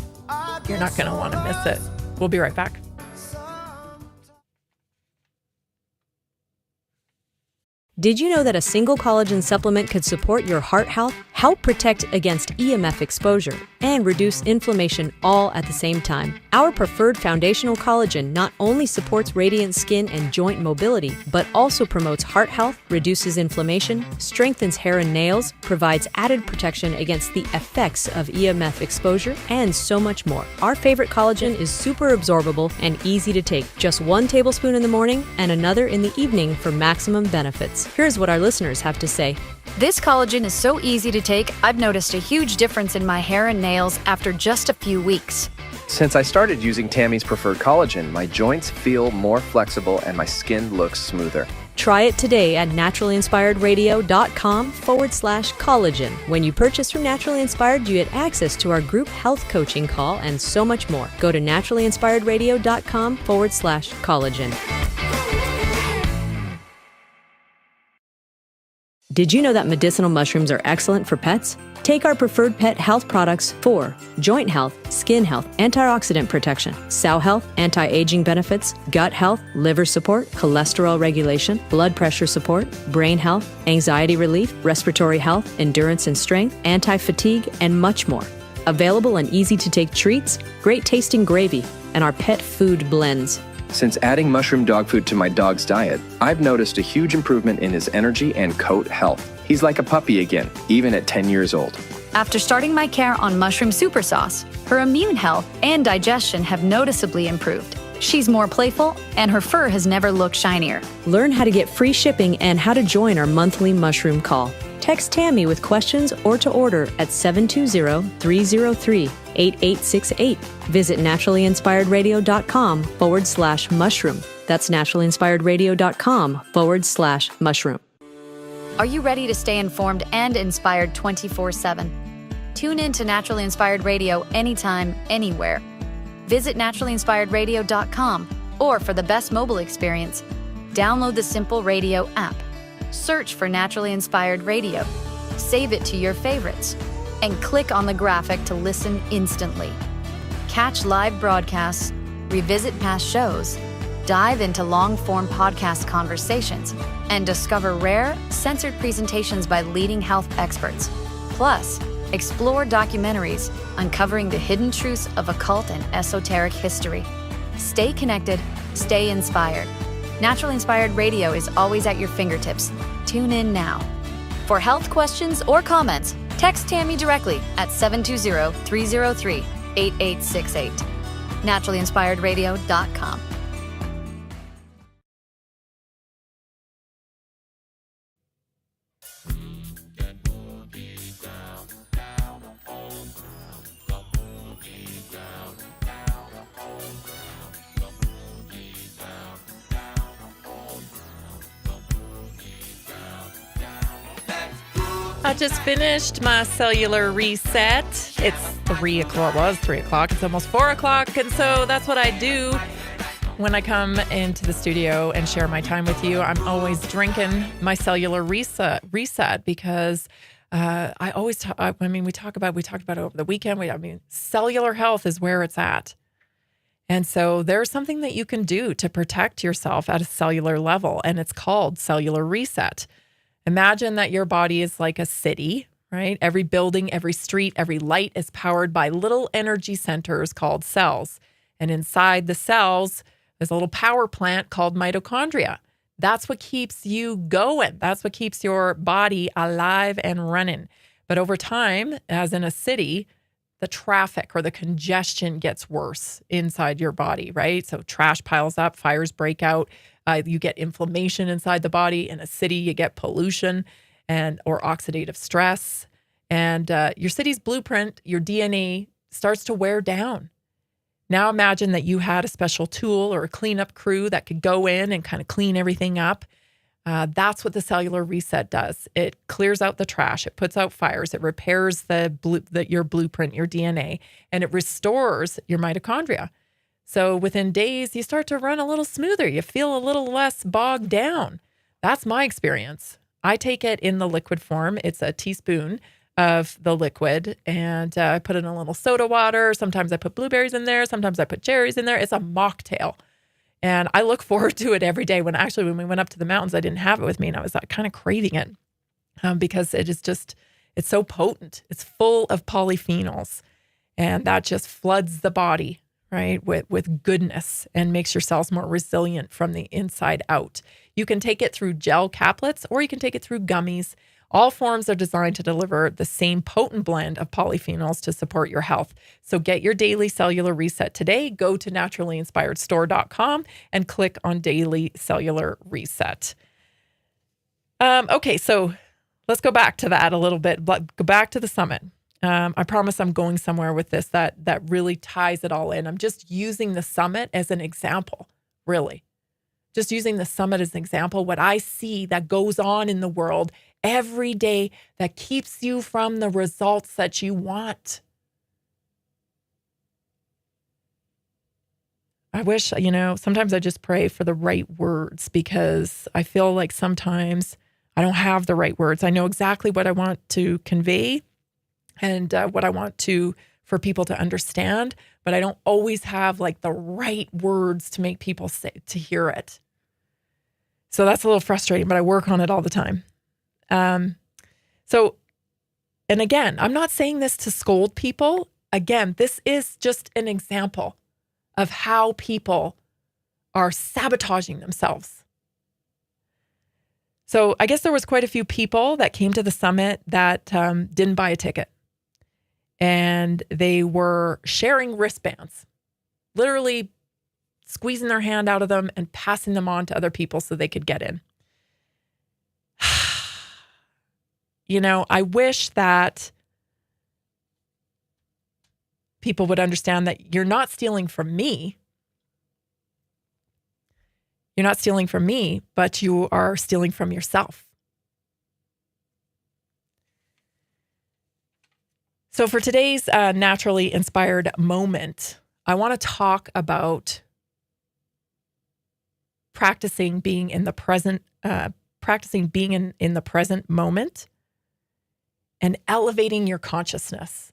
You're not going to want to miss it. We'll be right back. Did you know that a single collagen supplement could support your heart health, help protect against EMF exposure, and reduce inflammation all at the same time. Our preferred foundational collagen not only supports radiant skin and joint mobility, but also promotes heart health, reduces inflammation, strengthens hair and nails, provides added protection against the effects of EMF exposure, and so much more. Our favorite collagen is super absorbable and easy to take. Just 1 tablespoon in the morning and another in the evening for maximum benefits. Here's what our listeners have to say. This collagen is so easy to take, I've noticed a huge difference in my hair and nails after just a few weeks. Since I started using Tammy's preferred collagen, my joints feel more flexible and my skin looks smoother. Try it today at NaturallyInspiredRadio.com/collagen. When you purchase from Naturally Inspired, you get access to our group health coaching call and so much more. Go to NaturallyInspiredRadio.com/collagen. Did you know that medicinal mushrooms are excellent for pets? Take our preferred pet health products for joint health, skin health, antioxidant protection, cell health, anti-aging benefits, gut health, liver support, cholesterol regulation, blood pressure support, brain health, anxiety relief, respiratory health, endurance and strength, anti-fatigue, and much more. Available in easy-to-take treats, great-tasting gravy, and our pet food blends. Since adding mushroom dog food to my dog's diet, I've noticed a huge improvement in his energy and coat health. He's like a puppy again, even at 10 years old. After starting my care on mushroom super sauce, her immune health and digestion have noticeably improved. She's more playful, and her fur has never looked shinier. Learn how to get free shipping and how to join our monthly mushroom call. Text Tammy with questions or to order at 720-303-8868. Visit naturallyinspiredradio.com/mushroom. That's naturallyinspiredradio.com/mushroom. Are you ready to stay informed and inspired 24/7? Tune in to Naturally Inspired Radio anytime, anywhere. Visit naturallyinspiredradio.com, or for the best mobile experience, download the Simple Radio app. Search for Naturally Inspired Radio, save it to your favorites, and click on the graphic to listen instantly. Catch live broadcasts, revisit past shows, dive into long-form podcast conversations, and discover rare, censored presentations by leading health experts. Plus, explore documentaries uncovering the hidden truths of occult and esoteric history. Stay connected, stay inspired. Naturally Inspired Radio is always at your fingertips. Tune in now. For health questions or comments, text Tammy directly at 720-303-8868. NaturallyInspiredRadio.com. I just finished my cellular reset. It's 3 o'clock. Well, it was 3 o'clock. It's almost 4 o'clock. And so that's what I do when I come into the studio and share my time with you. I'm always drinking my cellular reset because I always talk. I mean, we talked about it over the weekend. Cellular health is where it's at. And so there's something that you can do to protect yourself at a cellular level, and it's called cellular reset. Imagine that your body is like a city, right? Every building, every street, every light is powered by little energy centers called cells. And inside the cells, there's a little power plant called mitochondria. That's what keeps you going. That's what keeps your body alive and running. But over time, as in a city, the traffic or the congestion gets worse inside your body, right? So trash piles up, fires break out. You get inflammation inside the body. In a city, you get pollution or oxidative stress. And your city's blueprint, your DNA, starts to wear down. Now imagine that you had a special tool or a cleanup crew that could go in and kind of clean everything up. That's what the cellular reset does. It clears out the trash. It puts out fires. It repairs your blueprint, your DNA, and it restores your mitochondria. So within days, you start to run a little smoother. You feel a little less bogged down. That's my experience. I take it in the liquid form. It's a teaspoon of the liquid, and I put in a little soda water. Sometimes I put blueberries in there. Sometimes I put cherries in there. It's a mocktail. And I look forward to it every day. When we went up to the mountains, I didn't have it with me, and I was kind of craving it because it's It's so potent. It's full of polyphenols, and that just floods the body, right, with goodness and makes your cells more resilient from the inside out. You can take it through gel caplets or you can take it through gummies. All forms are designed to deliver the same potent blend of polyphenols to support your health. So get your daily cellular reset today. Go to NaturallyInspiredStore.com and click on Daily Cellular Reset. Okay, so let's go back to that a little bit. Go back to the summit. I promise I'm going somewhere with this that really ties it all in. I'm just using the summit as an example, really. Just using the summit as an example, what I see that goes on in the world every day that keeps you from the results that you want. I wish, sometimes I just pray for the right words because I feel like sometimes I don't have the right words. I know exactly what I want to convey and what I want for people to understand, but I don't always have like the right words to make people to hear it. So that's a little frustrating, but I work on it all the time. And again, I'm not saying this to scold people. Again, this is just an example of how people are sabotaging themselves. So I guess there was quite a few people that came to the summit that didn't buy a ticket. And they were sharing wristbands, literally squeezing their hand out of them and passing them on to other people so they could get in. I wish that people would understand that you're not stealing from me. You're not stealing from me, but you are stealing from yourself. So for today's naturally inspired moment, I want to talk about practicing being in the present, in the present moment, and elevating your consciousness.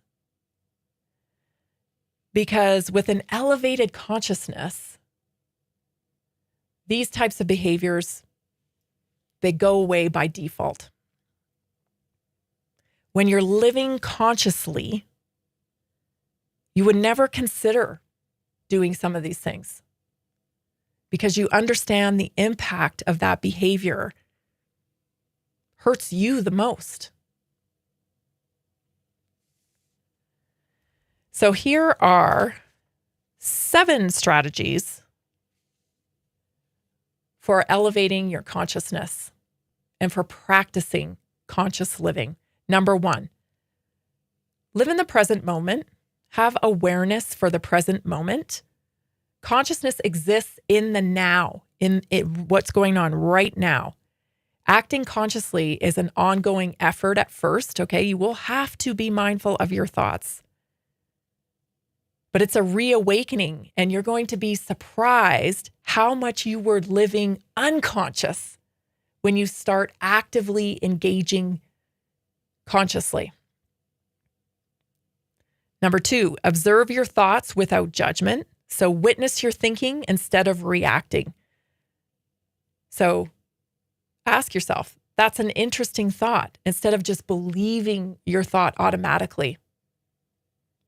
Because with an elevated consciousness, these types of behaviors, they go away by default. When you're living consciously, you would never consider doing some of these things because you understand the impact of that behavior hurts you the most. So here are 7 strategies for elevating your consciousness and for practicing conscious living. Number 1, live in the present moment. Have awareness for the present moment. Consciousness exists in the now, in what's going on right now. Acting consciously is an ongoing effort at first, okay? You will have to be mindful of your thoughts. But it's a reawakening, and you're going to be surprised how much you were living unconscious when you start actively engaging consciously. Number 2, observe your thoughts without judgment. So witness your thinking instead of reacting. So ask yourself, that's an interesting thought, instead of just believing your thought automatically.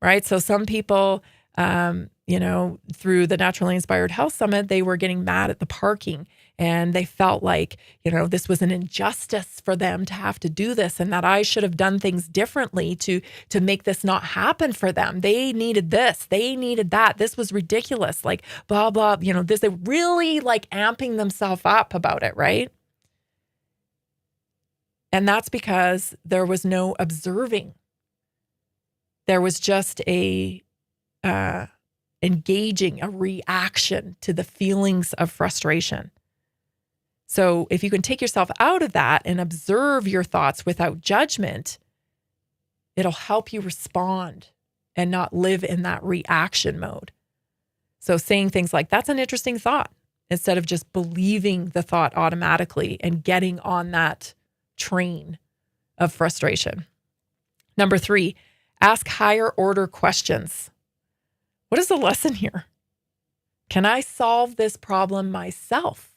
Right? So some people, through the Naturally Inspired Health Summit, they were getting mad at the parking, and they felt like, this was an injustice for them to have to do this, and that I should have done things differently to make this not happen for them. They needed this, they needed that. This was ridiculous, like blah, blah, this, they really like amping themselves up about it, right? And that's because there was no observing. There was just engaging a reaction to the feelings of frustration. So if you can take yourself out of that and observe your thoughts without judgment, it'll help you respond and not live in that reaction mode. So saying things like, that's an interesting thought, instead of just believing the thought automatically and getting on that train of frustration. Number 3, ask higher order questions. What is the lesson here? Can I solve this problem myself?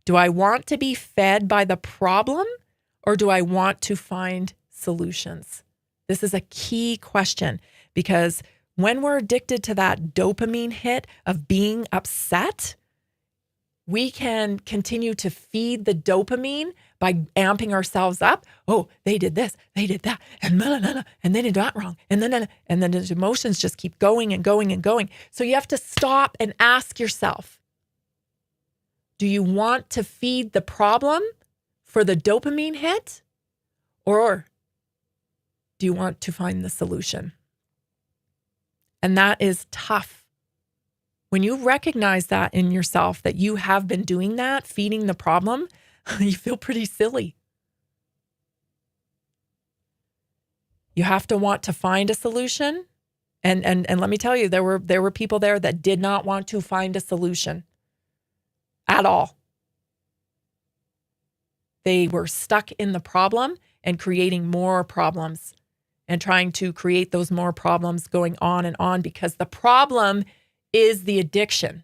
Do I want to be fed by the problem, or do I want to find solutions? This is a key question, because when we're addicted to that dopamine hit of being upset, we can continue to feed the dopamine by amping ourselves up. Oh, they did this, they did that, and they did that wrong. And then the emotions just keep going and going and going. So you have to stop and ask yourself, do you want to feed the problem for the dopamine hit? Or do you want to find the solution? And that is tough. When you recognize that in yourself, that you have been doing that, feeding the problem, you feel pretty silly. You have to want to find a solution. And let me tell you, there were people there that did not want to find a solution at all. They were stuck in the problem and creating more problems and trying to create those more problems going on and on, because the problem is the addiction.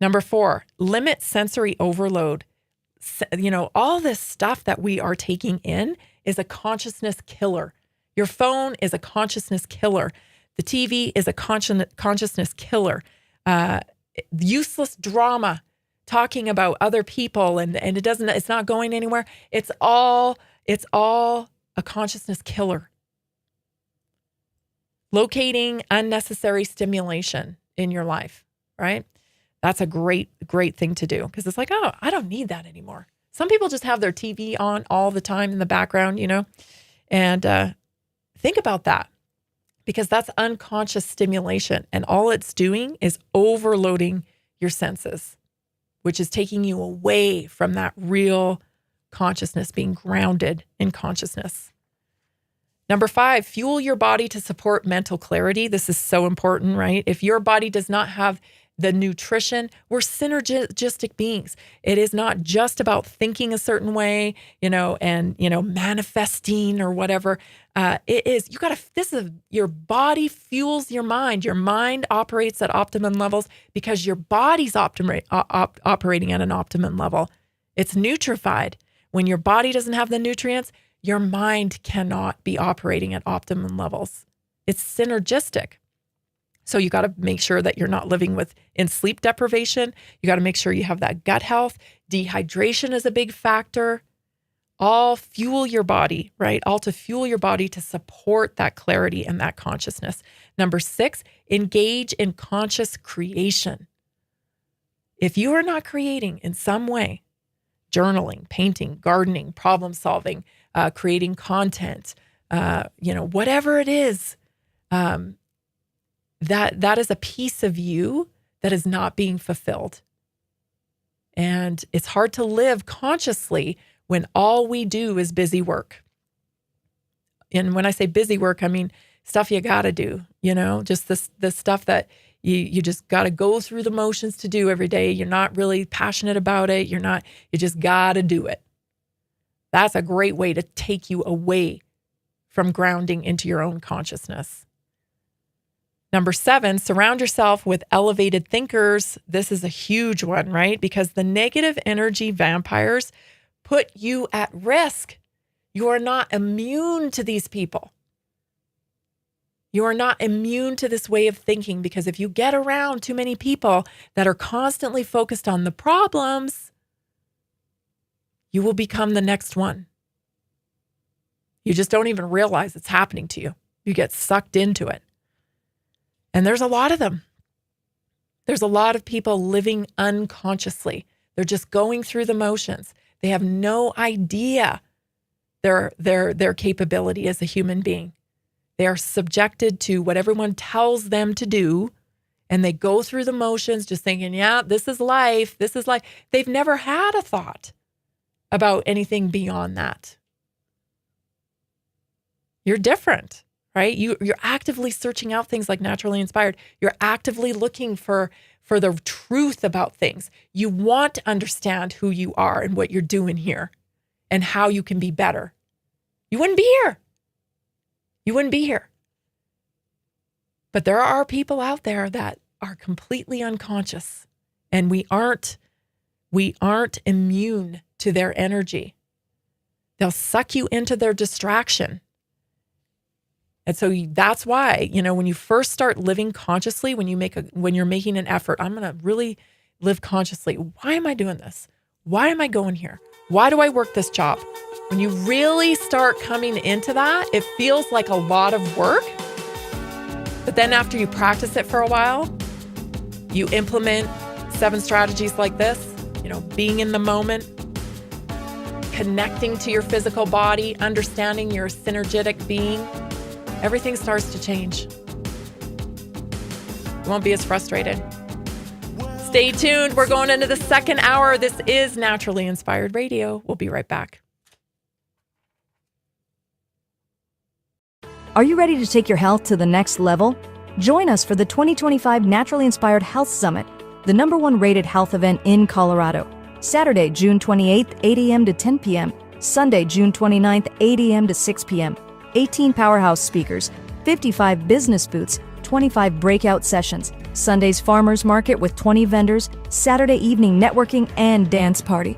Number 4, limit sensory overload. All this stuff that we are taking in is a consciousness killer. Your phone is a consciousness killer. The TV is a consciousness killer. Useless drama talking about other people and it's not going anywhere. It's all a consciousness killer. Locating unnecessary stimulation in your life, right? That's a great thing to do, because it's like, oh, I don't need that anymore. Some people just have their TV on all the time in the background, and think about that, because that's unconscious stimulation, and all it's doing is overloading your senses, which is taking you away from that real consciousness, being grounded in consciousness. Number 5, fuel your body to support mental clarity. This is so important, right? If your body does not have the nutrition, we're synergistic beings. It is not just about thinking a certain way, and manifesting or whatever. It is, your body fuels your mind. Your mind operates at optimum levels because your body's operating at an optimum level. It's nutrified. When your body doesn't have the nutrients, your mind cannot be operating at optimum levels. It's synergistic. So you got to make sure that you're not living in sleep deprivation. You got to make sure you have that gut health. Dehydration is a big factor. All fuel your body, right? All to fuel your body to support that clarity and that consciousness. Number 6, engage in conscious creation. If you are not creating in some way, journaling, painting, gardening, problem solving, creating content, whatever it is, that is a piece of you that is not being fulfilled. And it's hard to live consciously when all we do is busy work. And when I say busy work, I mean stuff you got to do, just the stuff that you just got to go through the motions to do every day. You're not really passionate about it. You just got to do it. That's a great way to take you away from grounding into your own consciousness. Number 7, surround yourself with elevated thinkers. This is a huge one, right? Because the negative energy vampires put you at risk. You are not immune to these people. You are not immune to this way of thinking, because if you get around too many people that are constantly focused on the problems, you will become the next one. You just don't even realize it's happening to you. You get sucked into it. And there's a lot of them. There's a lot of people living unconsciously. They're just going through the motions. They have no idea their capability as a human being. They are subjected to what everyone tells them to do, and they go through the motions just thinking, yeah, this is life. This is life. They've never had a thought about anything beyond that. You're different, right? You're actively searching out things like Naturally Inspired. You're actively looking for the truth about things. You want to understand who you are and what you're doing here and how you can be better. You wouldn't be here. You wouldn't be here. But there are people out there that are completely unconscious, and we aren't immune to their energy. They'll suck you into their distraction. And so that's why, when you first start living consciously, when you're making an effort, I'm going to really live consciously. Why am I doing this? Why am I going here? Why do I work this job? When you really start coming into that, it feels like a lot of work. But then after you practice it for a while, you implement 7 strategies like this, being in the moment, connecting to your physical body, understanding your synergetic being, everything starts to change. You won't be as frustrated. Stay tuned. We're going into the second hour. This is Naturally Inspired Radio. We'll be right back. Are you ready to take your health to the next level? Join us for the 2025 Naturally Inspired Health Summit, the #1 rated health event in Colorado. Saturday, June 28th, 8 a.m. to 10 p.m. Sunday, June 29th, 8 a.m. to 6 p.m. 18 powerhouse speakers, 55 business booths, 25 breakout sessions, Sunday's farmers market with 20 vendors, Saturday evening networking and dance party.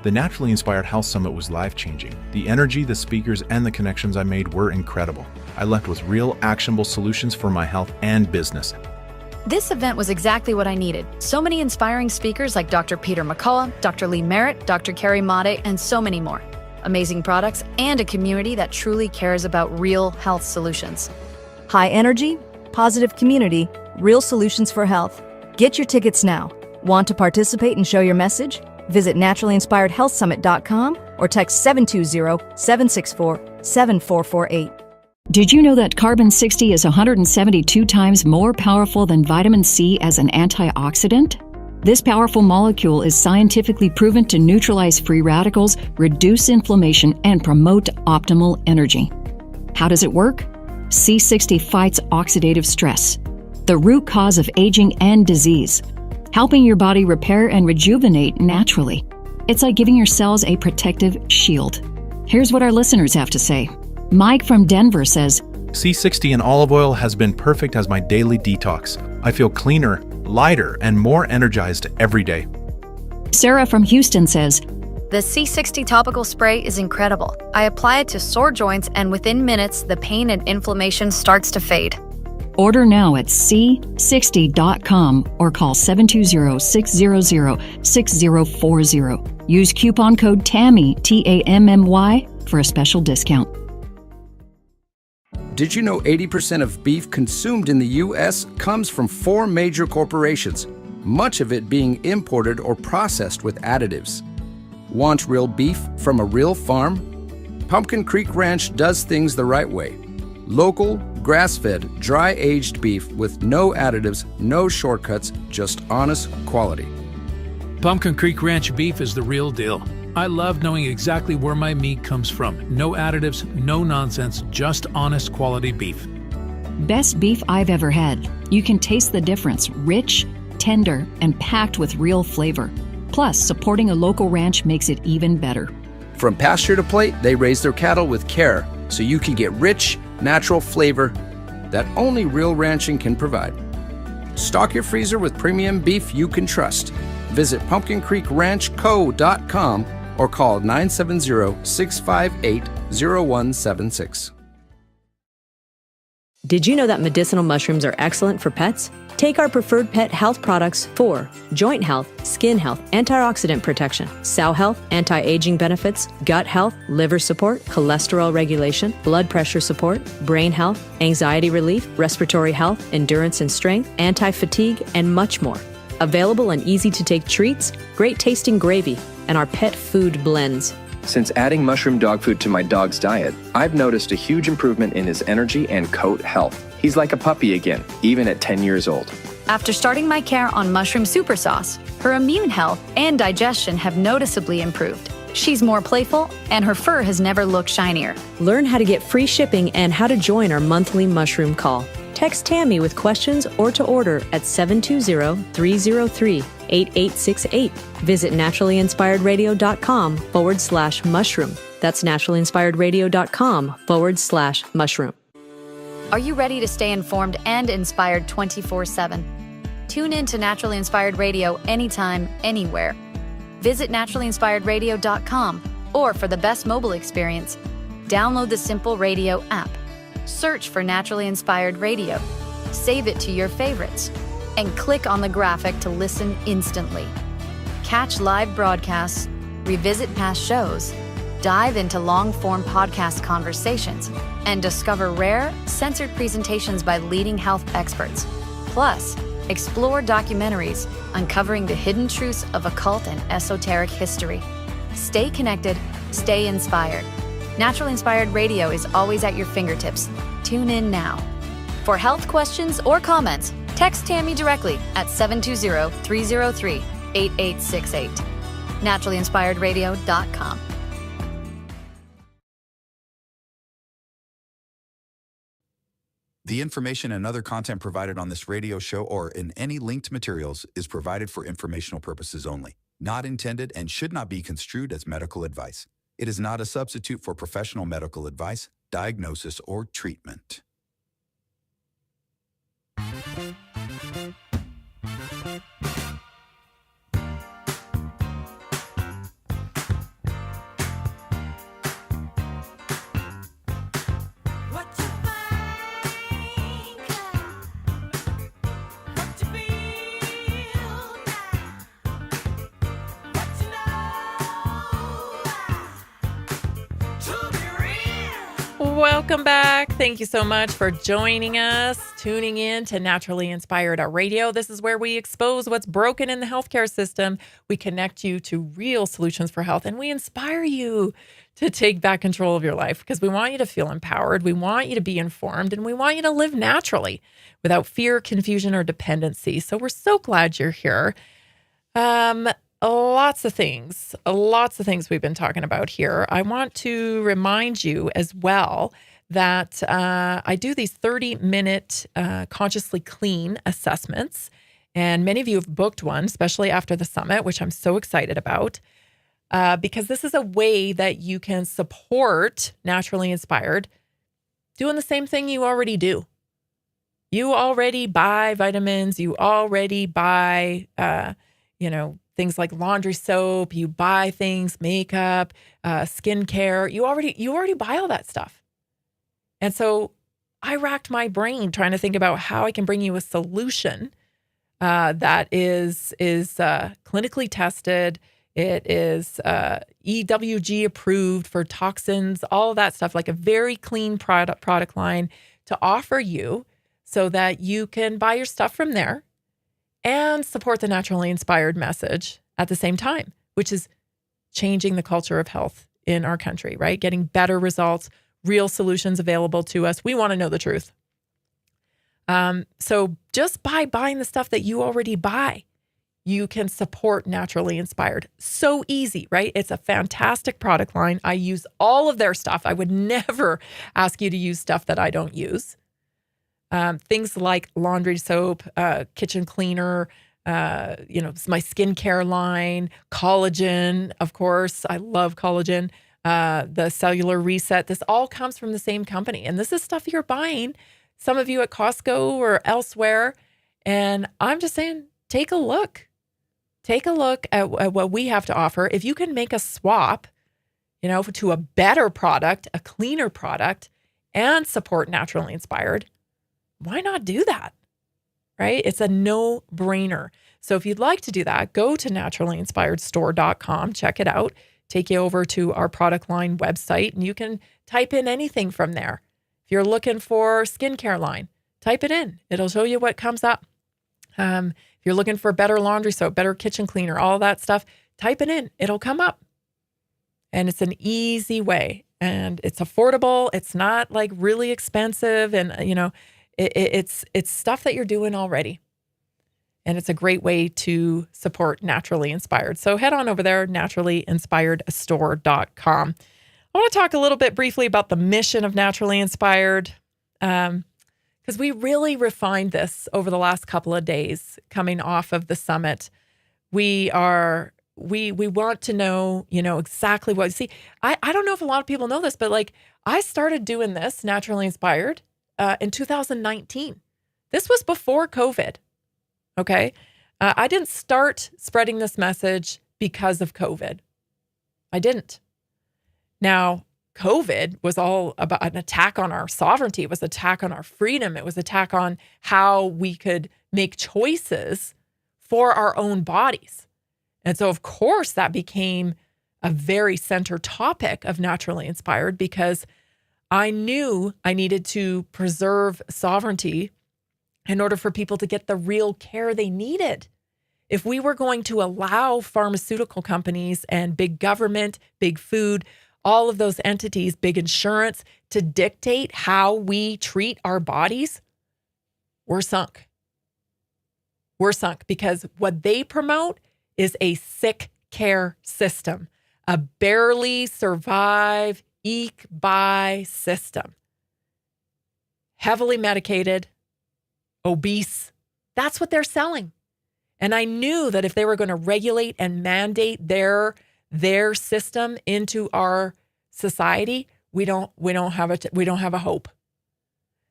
The Naturally Inspired Health Summit was life-changing. The energy, the speakers, and the connections I made were incredible. I left with real, actionable solutions for my health and business. This event was exactly what I needed. So many inspiring speakers like Dr. Peter McCullough, Dr. Lee Merritt, Dr. Carrie Made, and so many more. Amazing products and a community that truly cares about real health solutions. High energy, positive community, real solutions for health. Get your tickets now. Want to participate and show your message? Visit NaturallyInspiredHealthSummit.com or text 720-764-7448. Did you know that carbon-60 is 172 times more powerful than vitamin C as an antioxidant? This powerful molecule is scientifically proven to neutralize free radicals, reduce inflammation, and promote optimal energy. How does it work? C60 fights oxidative stress, the root cause of aging and disease, helping your body repair and rejuvenate naturally. It's like giving your cells a protective shield. Here's what our listeners have to say. Mike from Denver says, C60 in olive oil has been perfect as my daily detox. I feel cleaner, lighter, and more energized every day. Sarah from Houston says, The C60 topical spray is incredible. I apply it to sore joints, and within minutes, the pain and inflammation starts to fade. order now at c60.com or call 720-600-6040. Use coupon code TAMMY, T-A-M-M-Y, for a special discount. Did you know 80% of beef consumed in the U.S. comes from 4 major corporations, much of it being imported or processed with additives? Want real beef from a real farm? Pumpkin Creek Ranch does things the right way. Local, grass-fed, dry-aged beef with no additives, no shortcuts, just honest quality. Pumpkin Creek Ranch beef is the real deal. I love knowing exactly where my meat comes from. No additives, no nonsense, just honest quality beef. Best beef I've ever had. You can taste the difference. Rich, tender, and packed with real flavor. Plus, supporting a local ranch makes it even better. From pasture to plate, they raise their cattle with care, so you can get rich, natural flavor that only real ranching can provide. Stock your freezer with premium beef you can trust. Visit PumpkinCreekRanchCo.com or call 970-658-0176. Did you know that medicinal mushrooms are excellent for pets? Take our preferred pet health products for joint health, skin health, antioxidant protection, cell health, anti-aging benefits, gut health, liver support, cholesterol regulation, blood pressure support, brain health, anxiety relief, respiratory health, endurance and strength, anti-fatigue, and much more. Available in easy-to-take treats, great-tasting gravy, and our pet food blends. Since adding mushroom dog food to my dog's diet, I've noticed a huge improvement in his energy and coat health. He's like a puppy again, even at 10 years old. After starting my care on mushroom super sauce, her immune health and digestion have noticeably improved. She's more playful, and her fur has never looked shinier. Learn how to get free shipping and how to join our monthly mushroom call. Text Tammy with questions or to order at 720-303-8868. Visit NaturallyInspiredRadio.com/mushroom. That's NaturallyInspiredRadio.com/mushroom. Are you ready to stay informed and inspired 24/7? Tune in to Naturally Inspired Radio anytime, anywhere. Visit NaturallyInspiredRadio.com Or for the best mobile experience, download the Simple Radio app. Search for Naturally Inspired Radio. Save it to your favorites. And click on the graphic to listen instantly. Catch live broadcasts, revisit past shows, dive into long-form podcast conversations, and discover rare, censored presentations by leading health experts. Plus, explore documentaries uncovering the hidden truths of occult and esoteric history. Stay connected, stay inspired. Naturally Inspired Radio is always at your fingertips. Tune in now. For health questions or comments, text Tammy directly at 720-303-8868. NaturallyInspiredRadio.com. The information and other content provided on this radio show or in any linked materials is provided for informational purposes only, not intended and should not be construed as medical advice. It is not a substitute for professional medical advice, diagnosis, or treatment. Welcome back. Thank you so much for joining us, tuning in to Naturally Inspired Radio. This is where we expose what's broken in the healthcare system. We connect you to real solutions for health, and we inspire you to take back control of your life because we want you to feel empowered. We want you to be informed, and we want you to live naturally without fear, confusion, or dependency. So we're so glad you're here. Lots of things we've been talking about here. I want to remind you as well that I do these 30-minute consciously clean assessments. And many of you have booked one, especially after the summit, which I'm so excited about, because this is a way that you can support Naturally Inspired doing the same thing you already do. You already buy vitamins. You already buy, things like laundry soap, you buy things, makeup, skincare. You already buy all that stuff. And so I racked my brain trying to think about how I can bring you a solution that is clinically tested. It is EWG approved for toxins, all of that stuff, like a very clean product line to offer you so that you can buy your stuff from there and support the Naturally Inspired message at the same time, which is changing the culture of health in our country, right? Getting better results, real solutions available to us. We want to know the truth. So just by buying the stuff that you already buy, you can support Naturally Inspired. So easy, right? It's a fantastic product line. I use all of their stuff. I would never ask you to use stuff that I don't use. Things like laundry soap, kitchen cleaner, my skincare line, collagen, of course. I love collagen, the cellular reset. This all comes from the same company. And this is stuff you're buying, some of you at Costco or elsewhere. And I'm just saying, take a look. Take a look at what we have to offer. If you can make a swap, to a better product, a cleaner product, and support Naturally Inspired, why not do that, right? It's a no-brainer. So if you'd like to do that, go to NaturallyInspiredStore.com, check it out, take you over to our product line website, and you can type in anything from there. If you're looking for skincare line, type it in. It'll show you what comes up. If you're looking for better laundry soap, better kitchen cleaner, all that stuff, type it in. It'll come up. And it's an easy way, and it's affordable. It's not like really expensive, and, it's stuff that you're doing already. And it's a great way to support Naturally Inspired. So head on over there, NaturallyInspiredStore.com. I want to talk a little bit briefly about the mission of Naturally Inspired, because we really refined this over the last couple of days coming off of the summit. We want to know, exactly what. See, I don't know if a lot of people know this, but I started doing this, Naturally Inspired, in 2019. This was before COVID. Okay. I didn't start spreading this message because of COVID. I didn't. Now, COVID was all about an attack on our sovereignty. It was an attack on our freedom. It was an attack on how we could make choices for our own bodies. And so, of course, that became a very center topic of Naturally Inspired, because I knew I needed to preserve sovereignty in order for people to get the real care they needed. If we were going to allow pharmaceutical companies and big government, big food, all of those entities, big insurance, to dictate how we treat our bodies, we're sunk. We're sunk, because what they promote is a sick care system, a barely survive, eke by system. Heavily medicated, obese, that's what they're selling. And I knew that if they were going to regulate and mandate their system into our society, we don't have a hope.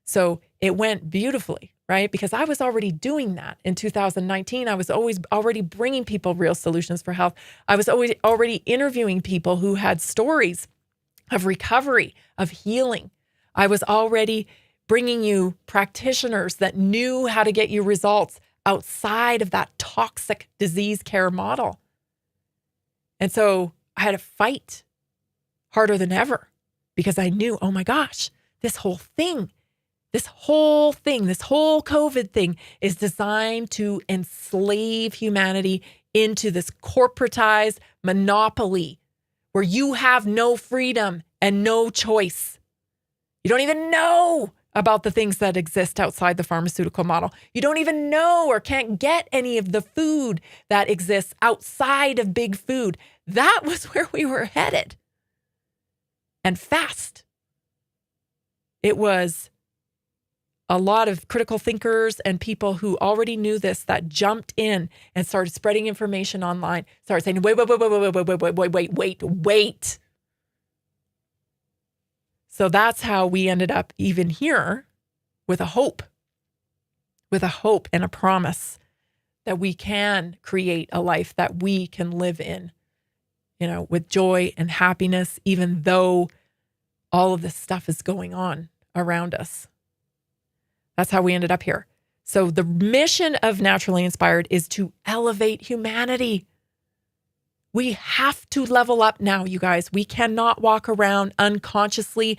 So it went beautifully, right? Because I was already doing that in 2019. I was already bringing people real solutions for health. I was already interviewing people who had stories of recovery, of healing. I was already bringing you practitioners that knew how to get you results outside of that toxic disease care model. And so I had to fight harder than ever, because I knew, oh my gosh, this whole COVID thing is designed to enslave humanity into this corporatized monopoly where you have no freedom and no choice. You don't even know about the things that exist outside the pharmaceutical model. You don't even know or can't get any of the food that exists outside of big food. That was where we were headed. And fast. It was a lot of critical thinkers and people who already knew this that jumped in and started spreading information online, started saying, wait. So that's how we ended up even here with a hope and a promise that we can create a life that we can live in, with joy and happiness, even though all of this stuff is going on around us. That's how we ended up here. So the mission of Naturally Inspired is to elevate humanity. We have to level up now, you guys. We cannot walk around unconsciously,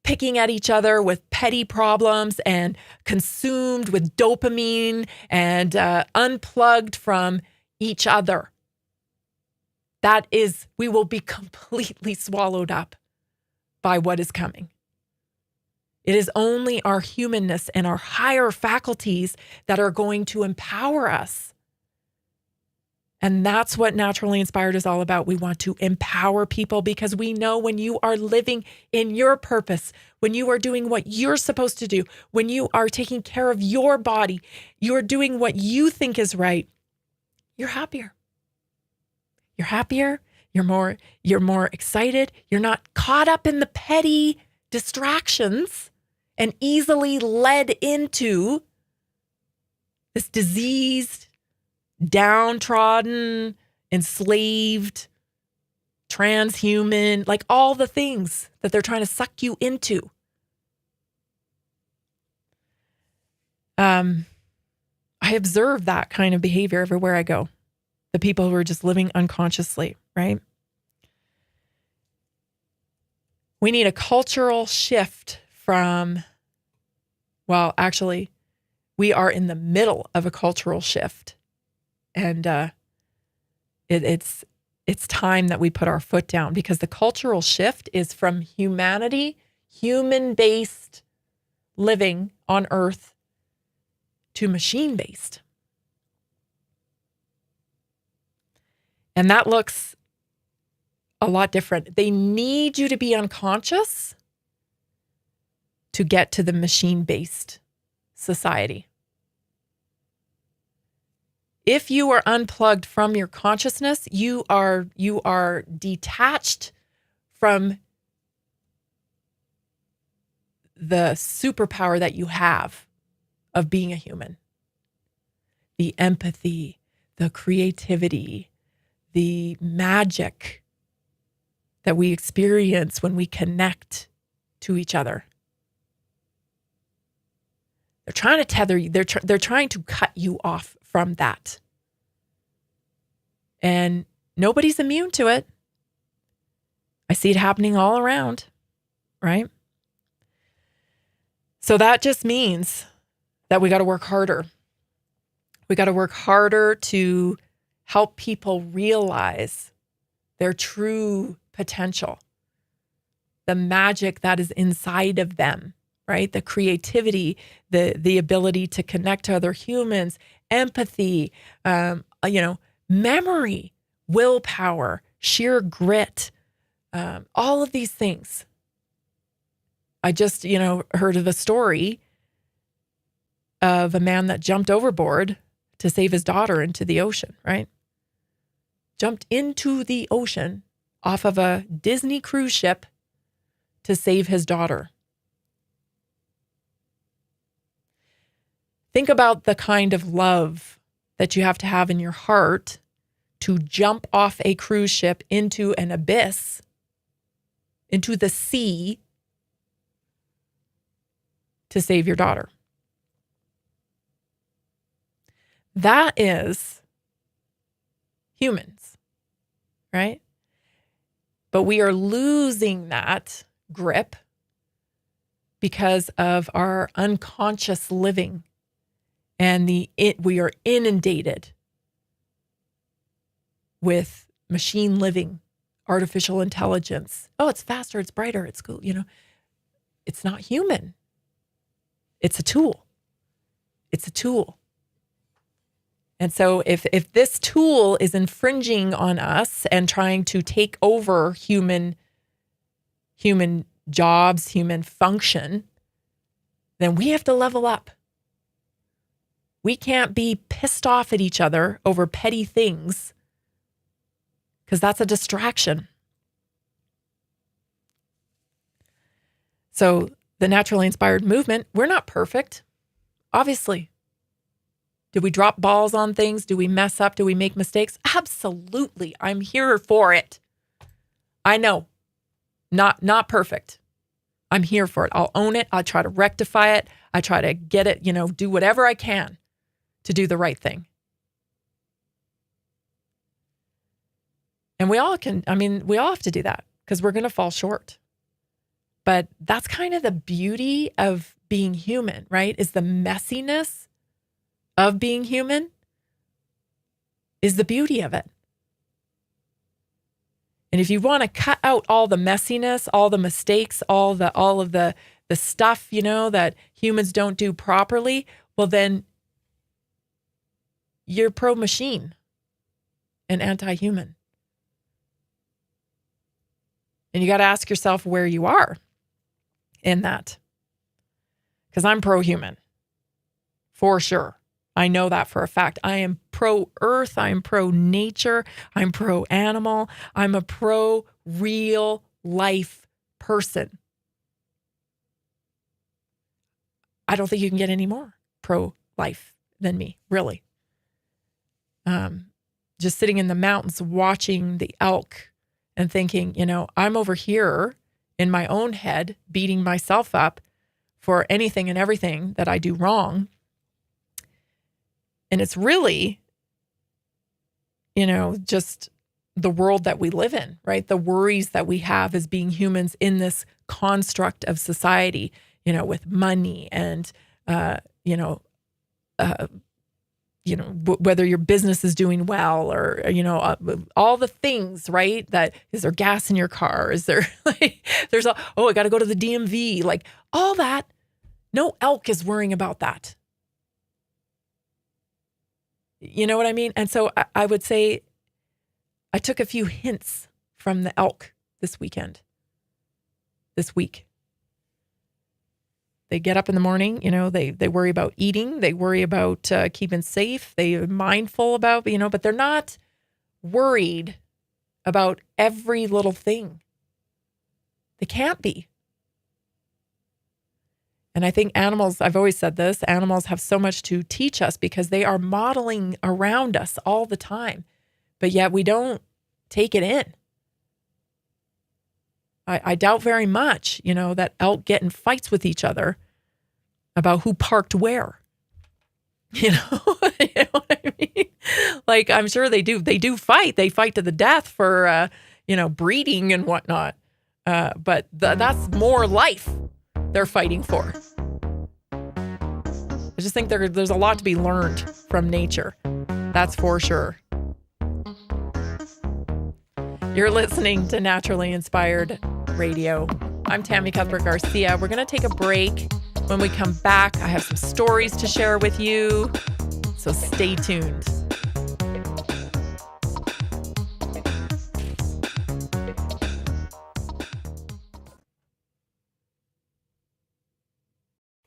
picking at each other with petty problems and consumed with dopamine and unplugged from each other. We will be completely swallowed up by what is coming. It is only our humanness and our higher faculties that are going to empower us. And that's what Naturally Inspired is all about. We want to empower people, because we know when you are living in your purpose, when you are doing what you're supposed to do, when you are taking care of your body, you're doing what you think is right, you're happier. You're happier. You're more excited. You're not caught up in the petty distractions and easily led into this diseased, downtrodden, enslaved, transhuman, like all the things that they're trying to suck you into. I observe that kind of behavior everywhere I go. The people who are just living unconsciously, right? We need a cultural shift from, actually, we are in the middle of a cultural shift. And it's time that we put our foot down, because the cultural shift is from human-based living on Earth to machine-based. And that looks a lot different. They need you to be unconscious to get to the machine-based society. If you are unplugged from your consciousness, you are detached from the superpower that you have of being a human. The empathy, the creativity, the magic, that we experience when we connect to each other. They're trying to tether you. They're trying to cut you off from that. And nobody's immune to it. I see it happening all around, right? So that just means that we got to work harder. We got to work harder to help people realize their true potential, the magic that is inside of them, right? The creativity, the ability to connect to other humans, empathy, memory, willpower, sheer grit, all of these things. I just, heard of a story of a man that jumped overboard to save his daughter into the ocean, right? Jumped into the ocean off of a Disney cruise ship to save his daughter. Think about the kind of love that you have to have in your heart to jump off a cruise ship into an abyss, into the sea, to save your daughter. That is humans, right? But we are losing that grip because of our unconscious living, and we are inundated with machine living, artificial intelligence. Oh, it's faster, it's brighter, it's cool. It's not human. It's a tool. It's a tool. And so if this tool is infringing on us and trying to take over human jobs, human function, then we have to level up. We can't be pissed off at each other over petty things, because that's a distraction. So the Naturally Inspired movement, we're not perfect, obviously. Do we drop balls on things? Do we mess up? Do we make mistakes? Absolutely. I'm here for it. I know. Not perfect. I'm here for it. I'll own it. I'll try to rectify it. I try to get it, do whatever I can to do the right thing. And we all have to do that, because we're going to fall short. But that's kind of the beauty of being human, right? Is the messiness of being human is the beauty of it. And if you want to cut out all the messiness, all the mistakes, all of the stuff, that humans don't do properly, well, then you're pro-machine and anti-human. And you got to ask yourself where you are in that. Because I'm pro-human, for sure. I know that for a fact. I am pro-earth. I'm pro-nature. I'm pro-animal. I'm a pro-real life person. I don't think you can get any more pro-life than me, really. Just sitting in the mountains watching the elk and thinking, I'm over here in my own head beating myself up for anything and everything that I do wrong. And it's really, just the world that we live in, right? The worries that we have as being humans in this construct of society, with money and, whether your business is doing well or, all the things, right? That is there gas in your car? Is there I got to go to the DMV, like all that. No elk is worrying about that. You know what I mean? And so I would say I took a few hints from the elk this week. They get up in the morning, they worry about eating. They worry about keeping safe. They're mindful about, but they're not worried about every little thing. They can't be. And I think animals, I've always said this, animals have so much to teach us because they are modeling around us all the time. But yet we don't take it in. I doubt very much, that elk get in fights with each other about who parked where. You know what I mean? Like, I'm sure they do. They do fight. They fight to the death for, breeding and whatnot. But that's more life they're fighting for. I just think there's a lot to be learned from nature. That's for sure. You're listening to Naturally Inspired Radio. I'm Tammy Cuthbert Garcia. We're going to take a break. When we come back, I have some stories to share with you. So stay tuned.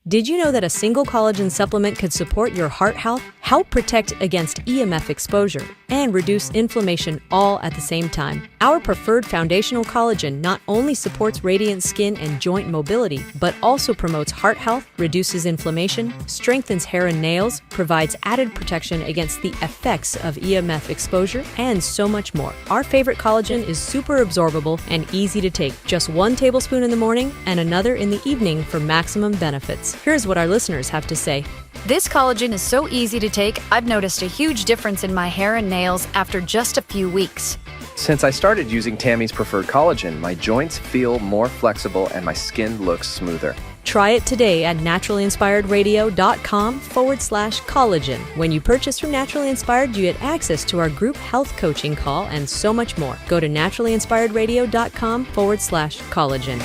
Did you know that a single collagen supplement could support your heart health, help protect against EMF exposure, and reduce inflammation all at the same time? Our preferred foundational collagen not only supports radiant skin and joint mobility, but also promotes heart health, reduces inflammation, strengthens hair and nails, provides added protection against the effects of EMF exposure, and so much more. Our favorite collagen is super absorbable and easy to take. Just 1 tablespoon in the morning and another in the evening for maximum benefits. Here's what our listeners have to say. This collagen is so easy to take, I've noticed a huge difference in my hair and nails after just a few weeks. Since I started using Tammy's preferred collagen, my joints feel more flexible and my skin looks smoother. Try it today at NaturallyInspiredRadio.com/collagen. When you purchase from Naturally Inspired, you get access to our group health coaching call and so much more. Go to NaturallyInspiredRadio.com/collagen.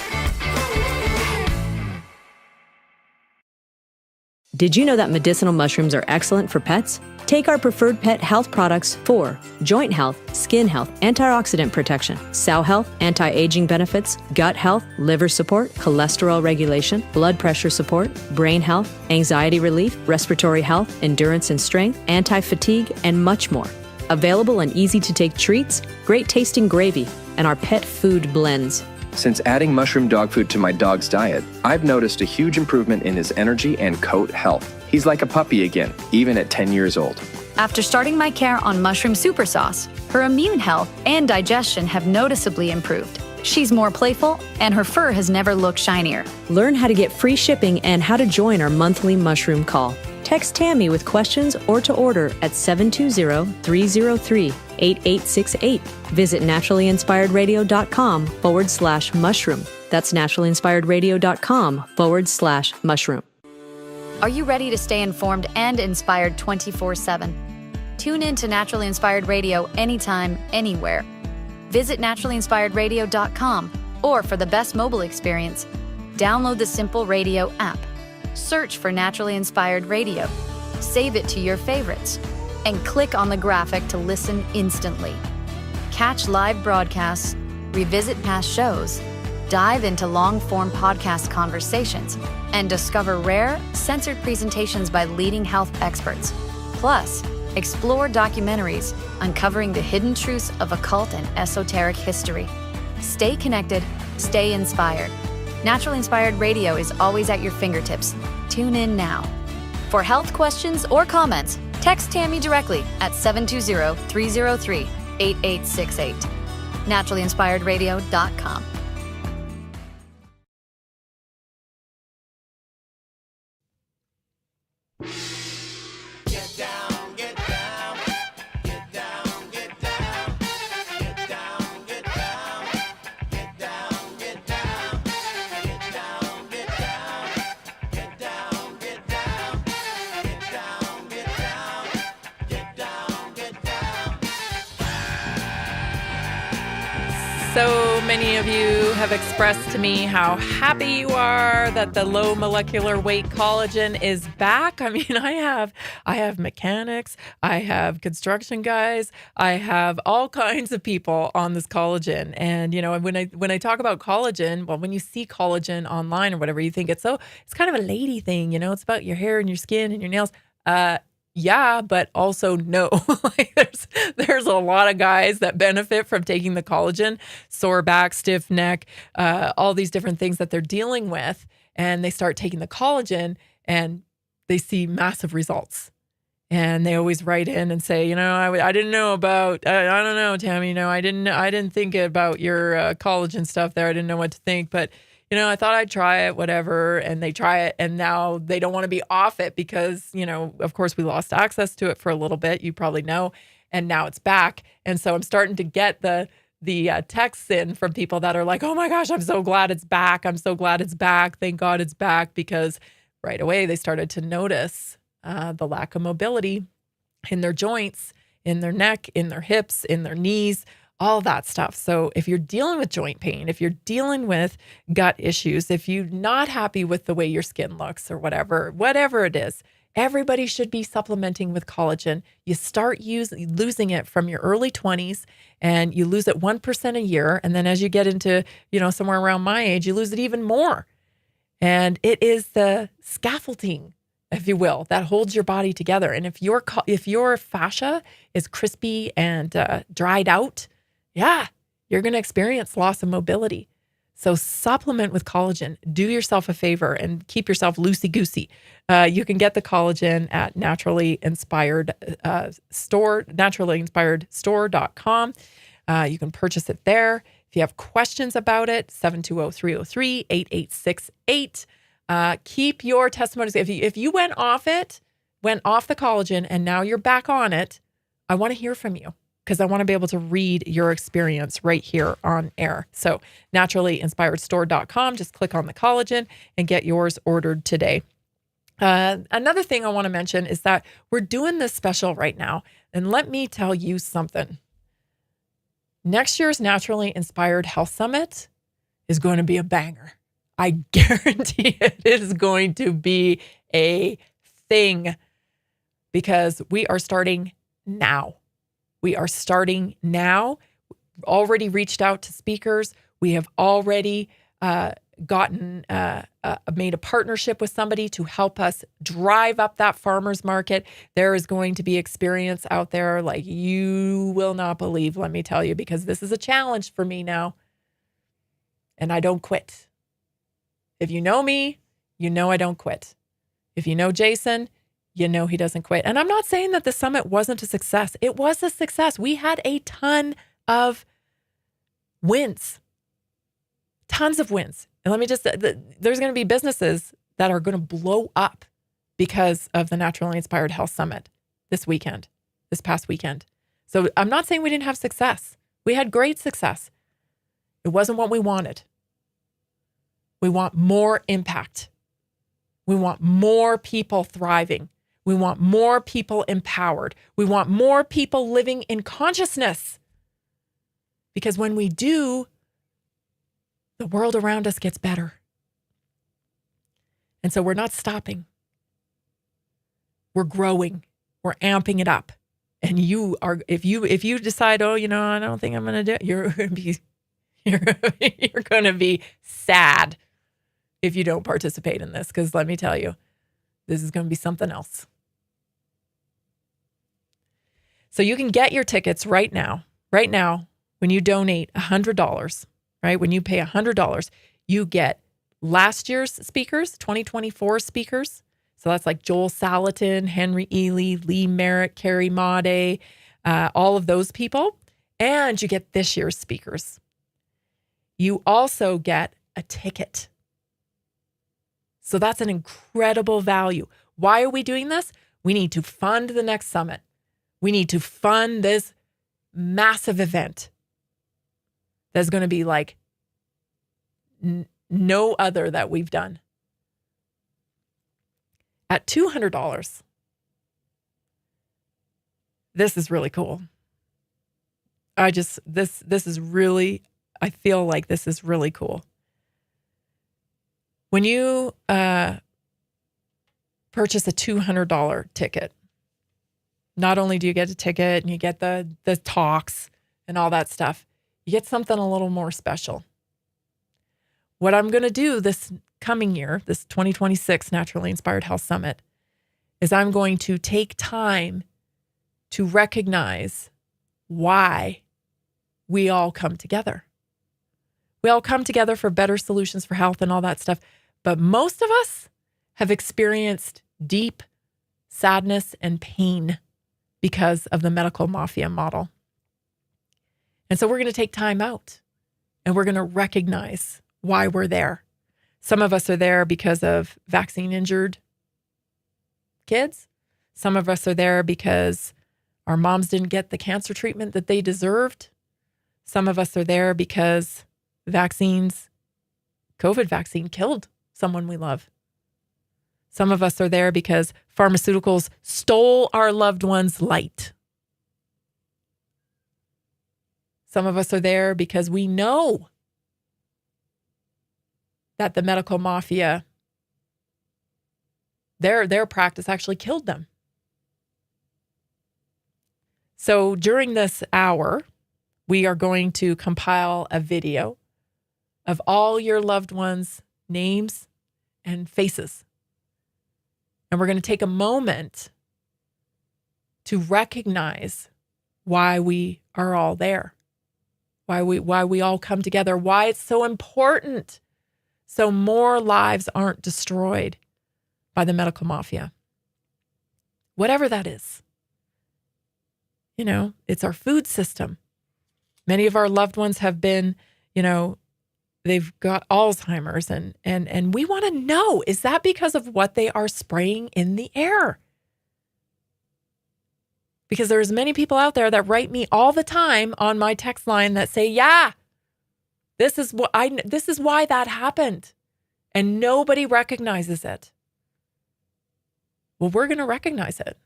Did you know that medicinal mushrooms are excellent for pets? Take our preferred pet health products for joint health, skin health, antioxidant protection, cell health, anti-aging benefits, gut health, liver support, cholesterol regulation, blood pressure support, brain health, anxiety relief, respiratory health, endurance and strength, anti-fatigue, and much more. Available in easy-to-take treats, great-tasting gravy, and our pet food blends. Since adding mushroom dog food to my dog's diet, I've noticed a huge improvement in his energy and coat health. He's like a puppy again, even at 10 years old. After starting my care on mushroom super sauce, her immune health and digestion have noticeably improved. She's more playful, and her fur has never looked shinier. Learn how to get free shipping and how to join our monthly mushroom call. Text Tammy with questions or to order at 720-303-8868. Visit naturallyinspiredradio.com/mushroom. That's naturallyinspiredradio.com/mushroom. Are you ready to stay informed and inspired 24/7? Tune in to Naturally Inspired Radio anytime, anywhere. Visit naturallyinspiredradio.com, or for the best mobile experience, download the simple radio app. Search for Naturally Inspired Radio, save it to your favorites, and click on the graphic to listen instantly. Catch live broadcasts, revisit past shows, dive into long-form podcast conversations, and discover rare, censored presentations by leading health experts. Plus, explore documentaries uncovering the hidden truths of occult and esoteric history. Stay connected, stay inspired. Naturally Inspired Radio is always at your fingertips. Tune in now. For health questions or comments, text Tammy directly at 720-303-8868. NaturallyInspiredRadio.com. So many of you have expressed to me how happy you are that the low molecular weight collagen is back. I mean, I have mechanics, I have construction guys, I have all kinds of people on this collagen. And when I talk about collagen, well, when you see collagen online or whatever, you think it's kind of a lady thing, it's about your hair and your skin and your nails. Yeah, but also no. Like there's a lot of guys that benefit from taking the collagen, sore back, stiff neck, all these different things that they're dealing with. And they start taking the collagen and they see massive results. And they always write in and say, I didn't know about, I don't know, Tammy, I didn't think about your collagen stuff there. I didn't know what to think, but I thought I'd try it, whatever. And they try it, and now they don't want to be off it because, of course, we lost access to it for a little bit. You probably know. And now it's back. And so I'm starting to get the texts in from people that are like, oh my gosh, I'm so glad it's back. I'm so glad it's back. Thank God it's back, because right away they started to notice the lack of mobility in their joints, in their neck, in their hips, in their knees, all that stuff. So if you're dealing with joint pain, if you're dealing with gut issues, if you're not happy with the way your skin looks or whatever it is, everybody should be supplementing with collagen. You start losing it from your early 20s, and you lose it 1% a year. And then as you get into, somewhere around my age, you lose it even more. And it is the scaffolding, if you will, that holds your body together. And if your fascia is crispy and dried out, you're going to experience loss of mobility. So supplement with collagen. Do yourself a favor and keep yourself loosey-goosey. You can get the collagen at NaturallyInspiredStore.com. You can purchase it there. If you have questions about it, 720-303-8868. Keep your testimonies. If you went off the collagen, and now you're back on it, I want to hear from you, because I want to be able to read your experience right here on air. So NaturallyInspiredStore.com, just click on the collagen and get yours ordered today. Another thing I want to mention is that we're doing this special right now. And let me tell you something. Next year's Naturally Inspired Health Summit is going to be a banger. I guarantee it is going to be a thing, because we are starting now. We are starting now. Already reached out to speakers. We have already made a partnership with somebody to help us drive up that farmer's market. There is going to be experience out there like you will not believe, let me tell you, because this is a challenge for me now. And I don't quit. If you know me, you know I don't quit. If you know Jason, you know he doesn't quit. And I'm not saying that the summit wasn't a success. It was a success. We had a ton of wins. Tons of wins. And let me just, there's going to be businesses that are going to blow up because of the Naturally Inspired Health Summit this past weekend. So I'm not saying we didn't have success. We had great success. It wasn't what we wanted. We want more impact. We want more people thriving. We want more people empowered. We want more people living in consciousness. Because when we do, the world around us gets better. And so we're not stopping. We're growing. We're amping it up. And you are, if you decide, I don't think I'm going to do it, you're going to be sad if you don't participate in this, because let me tell you, this is going to be something else. So you can get your tickets right now, when you donate $100, right? When you pay $100, you get last year's speakers, 2024 speakers. So that's like Joel Salatin, Henry Ely, Lee Merritt, Carrie Maude, all of those people. And you get this year's speakers. You also get a ticket. So that's an incredible value. Why are we doing this? We need to fund the next summit. We need to fund this massive event that's going to be like no other that we've done. At $200, this is really cool. I feel like this is really cool. When you purchase a $200 ticket, not only do you get a ticket and you get the talks and all that stuff, you get something a little more special. What I'm going to do this coming year, this 2026 Naturally Inspired Health Summit, is I'm going to take time to recognize why we all come together. We all come together for better solutions for health and all that stuff. But most of us have experienced deep sadness and pain because of the medical mafia model. And so we're going to take time out and we're going to recognize why we're there. Some of us are there because of vaccine injured kids. Some of us are there because our moms didn't get the cancer treatment that they deserved. Some of us are there because COVID vaccine killed someone we love. Some of us are there because pharmaceuticals stole our loved one's light. Some of us are there because we know that the medical mafia, their practice actually killed them. So during this hour, we are going to compile a video of all your loved ones' names and faces. And we're going to take a moment to recognize why we are all there, why we all come together, why it's so important so more lives aren't destroyed by the medical mafia. Whatever that is. You know, it's our food system. Many of our loved ones have been, they've got Alzheimer's and we want to know, is that because of what they are spraying in the air? Because there's many people out there that write me all the time on my text line that say, yeah, this is why that happened. And nobody recognizes it. Well, we're going to recognize it.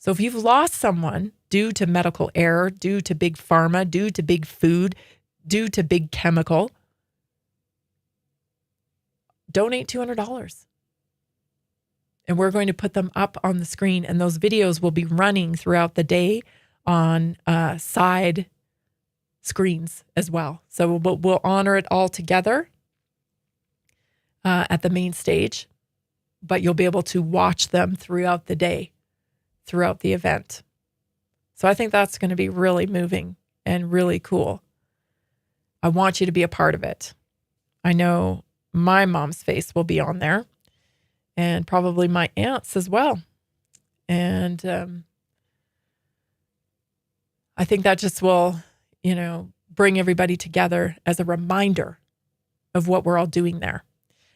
So if you've lost someone due to medical error, due to big pharma, due to big food, due to big chemical, donate $200. And we're going to put them up on the screen, and those videos will be running throughout the day on side screens as well. So we'll honor it all together at the main stage, but you'll be able to watch them throughout the day, throughout the event. So I think that's going to be really moving and really cool. I want you to be a part of it. I know my mom's face will be on there, and probably my aunt's as well. And I think that just will, bring everybody together as a reminder of what we're all doing there.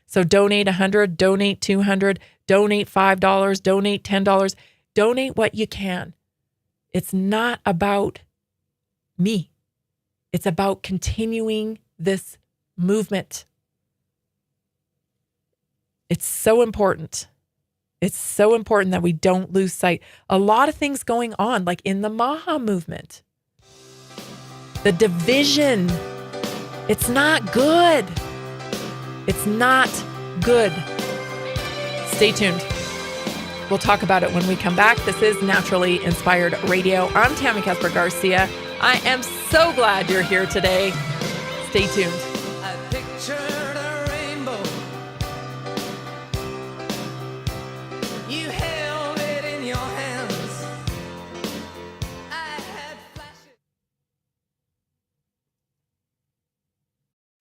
So donate $100, donate $200, donate $5, donate $10, donate what you can. It's not about me. It's about continuing this movement. It's so important. It's so important that we don't lose sight. A lot of things going on, like in the Maha movement. The division, it's not good. It's not good. Stay tuned. We'll talk about it when we come back. This is Naturally Inspired Radio. I'm Tammy Casper-Garcia. I am so glad you're here today. Stay tuned. I pictured a rainbow. You held it in your hands. I had flashes.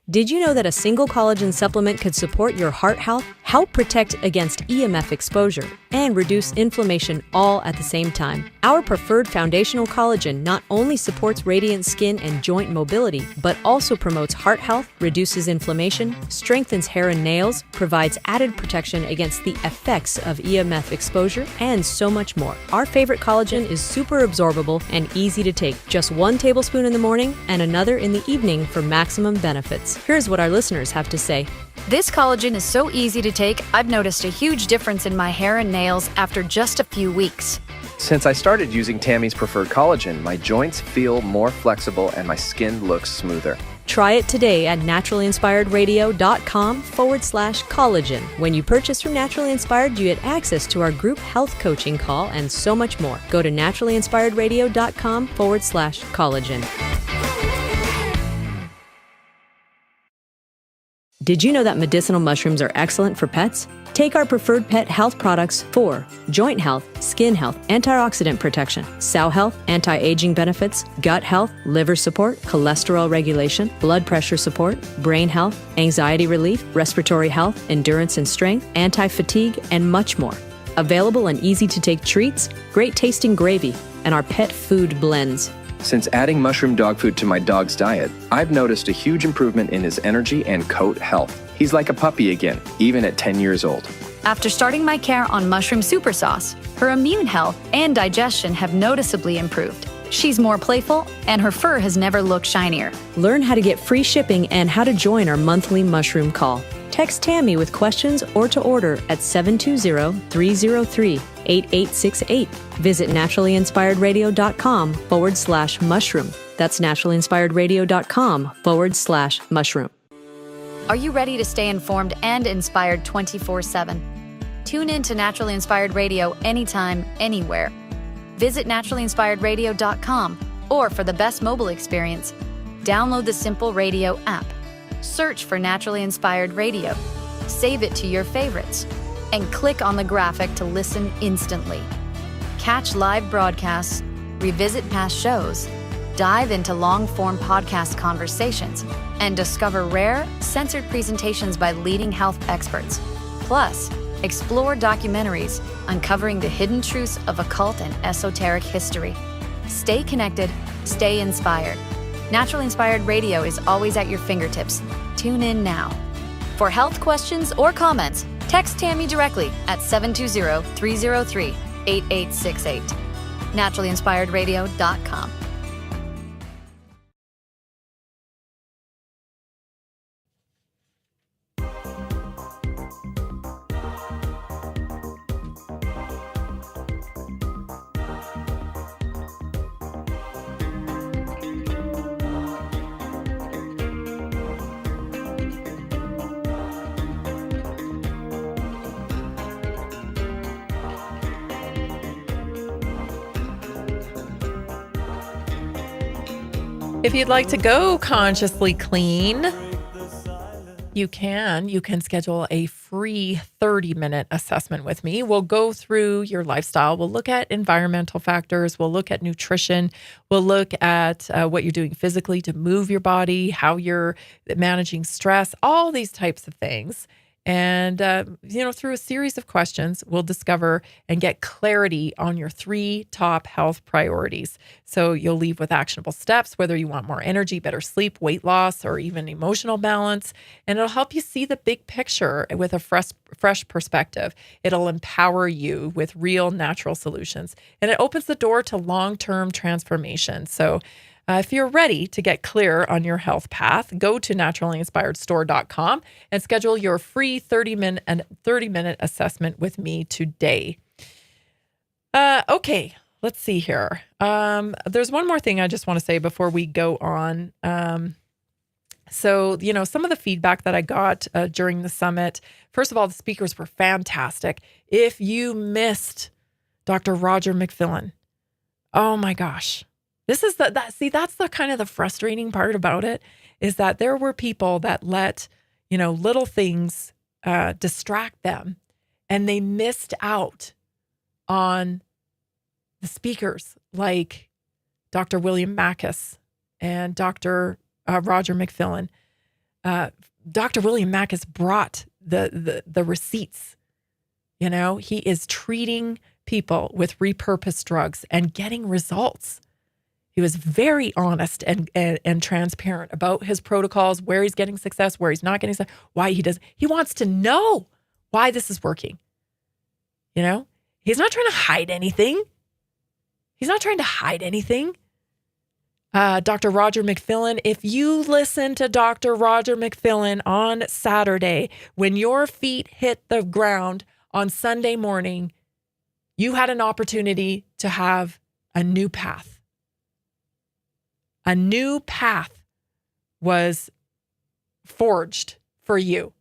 Did you know that a single collagen supplement could support your heart health, help protect against EMF exposure, and reduce inflammation all at the same time? Our preferred foundational collagen not only supports radiant skin and joint mobility, but also promotes heart health, reduces inflammation, strengthens hair and nails, provides added protection against the effects of EMF exposure, and so much more. Our favorite collagen is super absorbable and easy to take. Just 1 tablespoon in the morning and another in the evening for maximum benefits. Here's what our listeners have to say. This collagen is so easy to take, I've noticed a huge difference in my hair and nails after just a few weeks. Since I started using Tammy's preferred collagen, my joints feel more flexible and my skin looks smoother. Try it today at NaturallyInspiredRadio.com/collagen. When you purchase from Naturally Inspired, you get access to our group health coaching call and so much more. Go to NaturallyInspiredRadio.com/collagen. Did you know that medicinal mushrooms are excellent for pets? Take our preferred pet health products for joint health, skin health, antioxidant protection, cell health, anti-aging benefits, gut health, liver support, cholesterol regulation, blood pressure support, brain health, anxiety relief, respiratory health, endurance and strength, anti-fatigue, and much more. Available in easy-to-take treats, great-tasting gravy, and our pet food blends. Since adding mushroom dog food to my dog's diet, I've noticed a huge improvement in his energy and coat health. He's like a puppy again, even at 10 years old. After starting my care on mushroom super sauce, her immune health and digestion have noticeably improved. She's more playful, and her fur has never looked shinier. Learn how to get free shipping and how to join our monthly mushroom call. Text Tammy with questions or to order at 720-303-8868. Visit naturallyinspiredradio.com/mushroom. That's naturallyinspiredradio.com/mushroom. Are you ready to stay informed and inspired 24/7? Tune in to Naturally Inspired Radio anytime, anywhere. Visit naturallyinspiredradio.com, or for the best mobile experience, download the simple radio app. Search for Naturally Inspired Radio, save it to your favorites, and click on the graphic to listen instantly. Catch live broadcasts, revisit past shows, dive into long-form podcast conversations, and discover rare, censored presentations by leading health experts. Plus, explore documentaries uncovering the hidden truths of occult and esoteric history. Stay connected, stay inspired. Naturally Inspired Radio is always at your fingertips. Tune in now. For health questions or comments, text Tammy directly at 720-303-8868. NaturallyInspiredRadio.com. If you'd like to go consciously clean, you can. You can schedule a free 30-minute assessment with me. We'll go through your lifestyle. We'll look at environmental factors. We'll look at nutrition. We'll look at what you're doing physically to move your body, how you're managing stress, all these types of things. And, through a series of questions, we'll discover and get clarity on your 3 top health priorities. So you'll leave with actionable steps, whether you want more energy, better sleep, weight loss, or even emotional balance. And it'll help you see the big picture with a fresh perspective. It'll empower you with real natural solutions. And it opens the door to long-term transformation. So if you're ready to get clear on your health path, go to naturallyinspiredstore.com and schedule your free 30-minute assessment with me today. Okay, let's see here. There's one more thing I just want to say before we go on. So, some of the feedback that I got during the summit, first of all, the speakers were fantastic. If you missed Dr. Roger McFillin, oh my gosh. This is that's the kind of the frustrating part about it, is that there were people that let, little things distract them, and they missed out on the speakers like Dr. William Mackus and Dr. Roger McFillin. Dr. William Mackus brought the receipts. He is treating people with repurposed drugs and getting results. He was very honest and transparent about his protocols, where he's getting success, where he's not getting success, why he does. He wants to know why this is working. He's not trying to hide anything. Dr. Roger McFillin, if you listen to Dr. Roger McFillin on Saturday, when your feet hit the ground on Sunday morning, you had an opportunity to have a new path. A new path was forged for you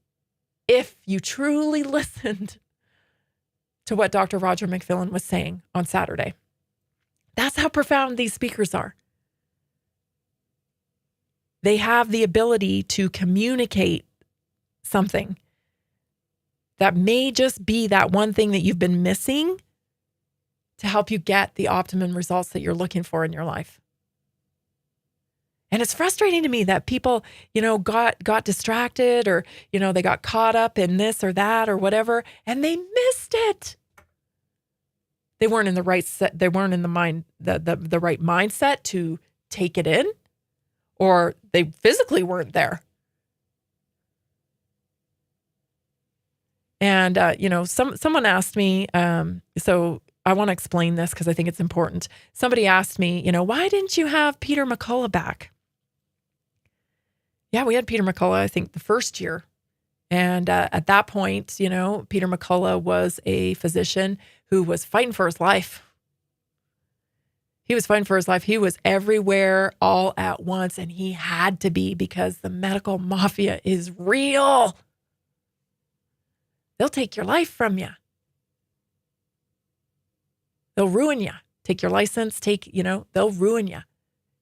if you truly listened to what Dr. Roger McFillin was saying on Saturday. That's how profound these speakers are. They have the ability to communicate something that may just be that one thing that you've been missing to help you get the optimum results that you're looking for in your life. And it's frustrating to me that people, got distracted, or, they got caught up in this or that or whatever, and they missed it. They weren't in the right set. They weren't in the right mindset to take it in, or they physically weren't there. And, someone asked me, so I want to explain this because I think it's important. Somebody asked me, why didn't you have Peter McCullough back? Yeah, we had Peter McCullough, I think, the first year. And at that point, Peter McCullough was a physician who was fighting for his life. He was fighting for his life. He was everywhere all at once, and he had to be because the medical mafia is real. They'll take your life from you. They'll ruin you. Take your license, they'll ruin you.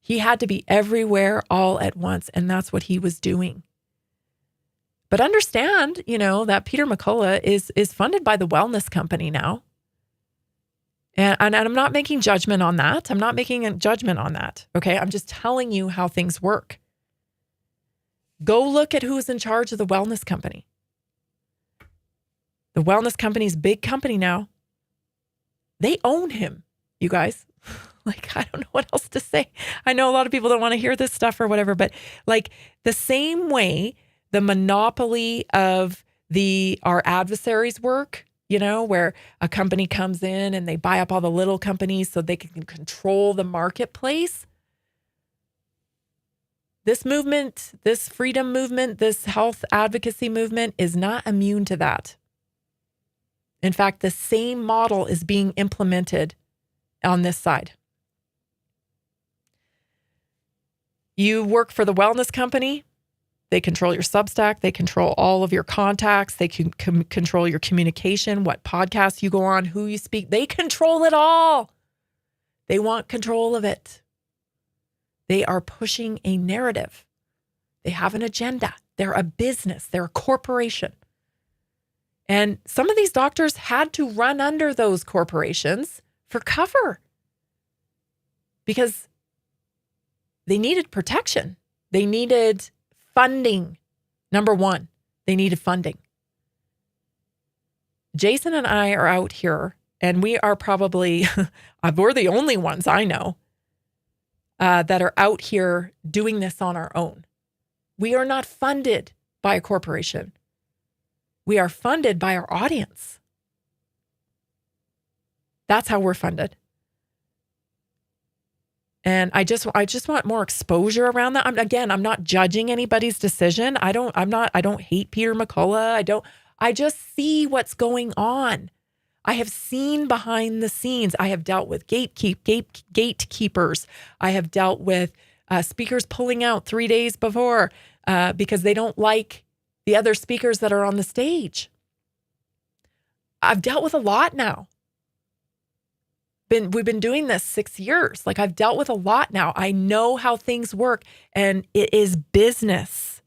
He had to be everywhere all at once, and that's what he was doing. But understand, that Peter McCullough is funded by the wellness company now. And I'm not making judgment on that. I'm not making a judgment on that. Okay. I'm just telling you how things work. Go look at who's in charge of the wellness company. The wellness company's big company now. They own him, you guys. I don't know what else to say. I know a lot of people don't want to hear this stuff or whatever, but the same way the monopoly of our adversaries work, where a company comes in and they buy up all the little companies so they can control the marketplace. This movement, this freedom movement, this health advocacy movement is not immune to that. In fact, the same model is being implemented on this side. You work for the wellness company. They control your Substack. They control all of your contacts. They can control your communication, what podcasts you go on, who you speak. They control it all. They want control of it. They are pushing a narrative. They have an agenda. They're a business. They're a corporation. And some of these doctors had to run under those corporations for cover because they needed protection. They needed funding. Number one, they needed funding. Jason and I are out here, and we are probably, we're the only ones I know that are out here doing this on our own. We are not funded by a corporation. We are funded by our audience. That's how we're funded. And I just want more exposure around that. I'm not judging anybody's decision. I don't hate Peter McCullough. I just see what's going on. I have seen behind the scenes. I have dealt with gatekeepers. I have dealt with speakers pulling out 3 days before because they don't like the other speakers that are on the stage. I've dealt with a lot now. We've been doing this 6 years. I've dealt with a lot now. I know how things work, and it is business.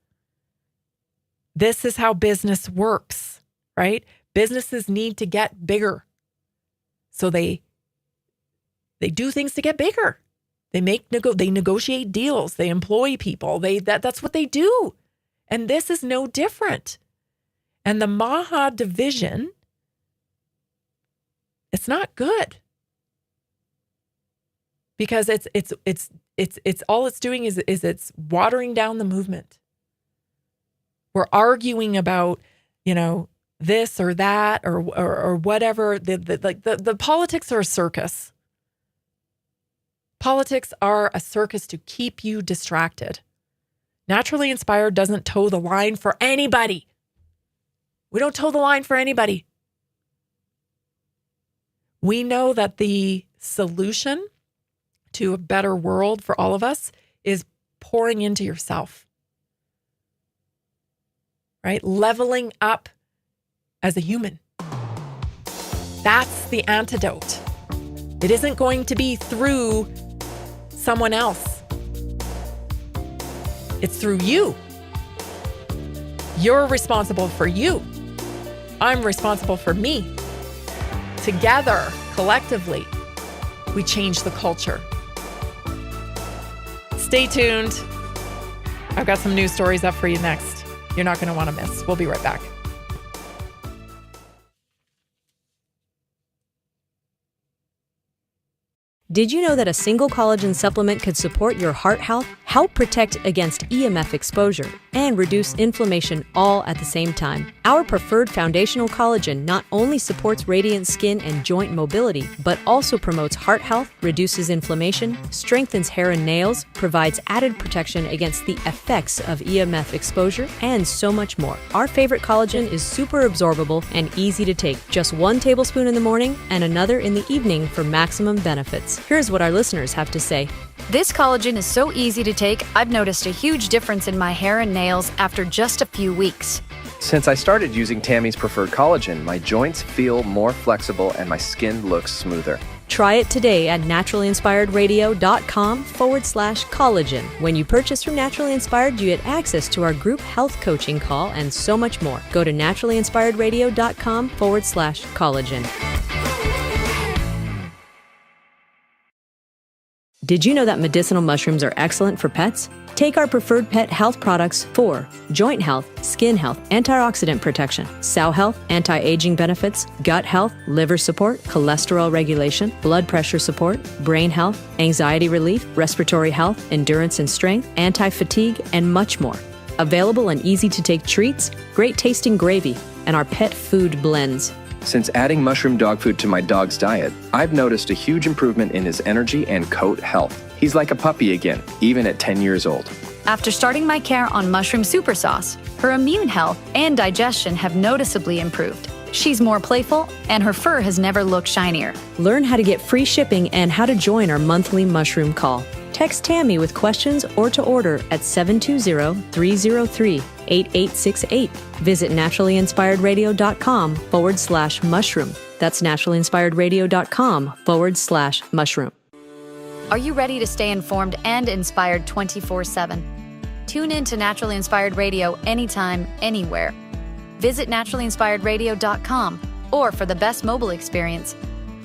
This is how business works, right? Businesses need to get bigger. So they do things to get bigger. They negotiate deals. They employ people. That's what they do. And this is no different. And the Maha division, it's not good. Because it's all it's doing is it's watering down the movement. We're arguing about, this or that or whatever. The politics are a circus. Politics are a circus to keep you distracted. Naturally Inspired doesn't toe the line for anybody. We don't toe the line for anybody. We know that the solution to a better world for all of us is pouring into yourself, right? Leveling up as a human. That's the antidote. It isn't going to be through someone else. It's through you. You're responsible for you. I'm responsible for me. Together, collectively, we change the culture. Stay tuned. I've got some news stories up for you next. You're not going to want to miss. We'll be right back. Did you know that a single collagen supplement could support your heart health, help protect against EMF exposure, and reduce inflammation all at the same time? Our preferred foundational collagen not only supports radiant skin and joint mobility, but also promotes heart health, reduces inflammation, strengthens hair and nails, provides added protection against the effects of EMF exposure, and so much more. Our favorite collagen is super absorbable and easy to take. Just 1 tablespoon in the morning and another in the evening for maximum benefits. Here's what our listeners have to say. This collagen is so easy to take, I've noticed a huge difference in my hair and nails after just a few weeks. Since I started using Tammy's preferred collagen, my joints feel more flexible and my skin looks smoother. Try it today at NaturallyInspiredRadio.com/collagen. When you purchase from Naturally Inspired, you get access to our group health coaching call and so much more. Go to NaturallyInspiredRadio.com/collagen. Did you know that medicinal mushrooms are excellent for pets? Take our preferred pet health products for joint health, skin health, antioxidant protection, cell health, anti-aging benefits, gut health, liver support, cholesterol regulation, blood pressure support, brain health, anxiety relief, respiratory health, endurance and strength, anti-fatigue, and much more. Available in easy-to-take treats, great-tasting gravy, and our pet food blends. Since adding mushroom dog food to my dog's diet, I've noticed a huge improvement in his energy and coat health. He's like a puppy again, even at 10 years old. After starting my care on mushroom super sauce, her immune health and digestion have noticeably improved. She's more playful, and her fur has never looked shinier. Learn how to get free shipping and how to join our monthly mushroom call. Text Tammy with questions or to order at 720-303-8868. Visit naturallyinspiredradio.com/mushroom. That's naturallyinspiredradio.com/mushroom. Are you ready to stay informed and inspired 24/7? Tune in to Naturally Inspired Radio anytime, anywhere. Visit naturallyinspiredradio.com, or for the best mobile experience,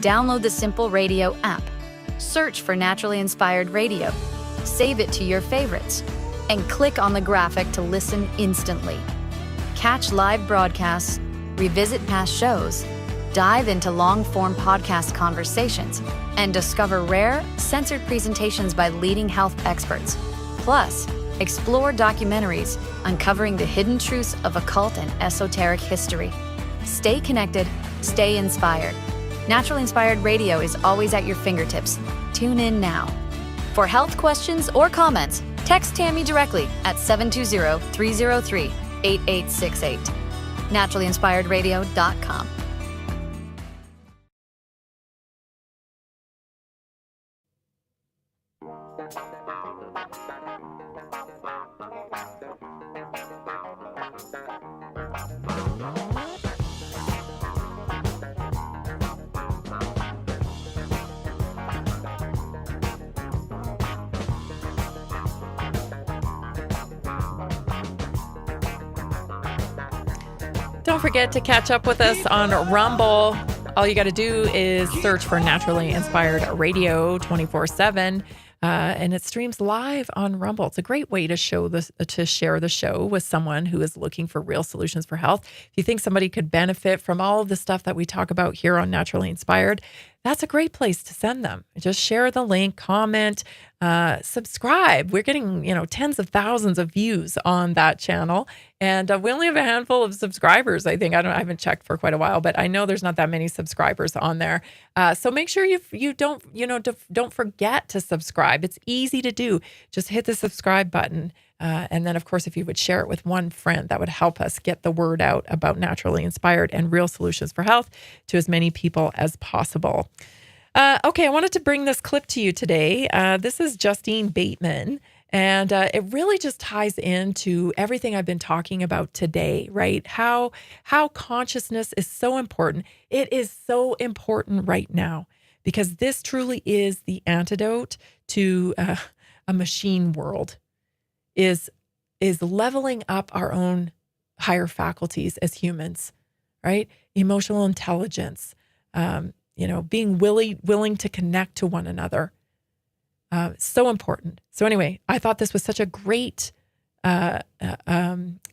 download the simple radio app. Search for Naturally Inspired Radio, save it to your favorites, and click on the graphic to listen instantly. Catch live broadcasts, revisit past shows, dive into long-form podcast conversations, and discover rare, censored presentations by leading health experts. Plus, explore documentaries uncovering the hidden truths of occult and esoteric history. Stay connected, stay inspired. Naturally Inspired Radio is always at your fingertips. Tune in now. For health questions or comments, text Tammy directly at 720-303-8868. NaturallyInspiredRadio.com. Don't forget to catch up with us on Rumble. All you got to do is search for Naturally Inspired Radio 24/7, and it streams live on Rumble. It's a great way to share the show with someone who is looking for real solutions for health. If you think somebody could benefit from all of the stuff that we talk about here on Naturally Inspired, that's a great place to send them. Just share the link, comment, subscribe. We're getting, tens of thousands of views on that channel. And we only have a handful of subscribers, I think. I haven't checked for quite a while, but I know there's not that many subscribers on there. So make sure you don't forget to subscribe. It's easy to do. Just hit the subscribe button. And then, of course, if you would share it with one friend, that would help us get the word out about Naturally Inspired and real solutions for health to as many people as possible. Okay, I wanted to bring this clip to you today. This is Justine Bateman, and it really just ties into everything I've been talking about today, right? How consciousness is so important. It is so important right now because this truly is the antidote to a machine world. Is leveling up our own higher faculties as humans, right? Emotional intelligence, being willing to connect to one another. So important. So anyway, I thought this was such a great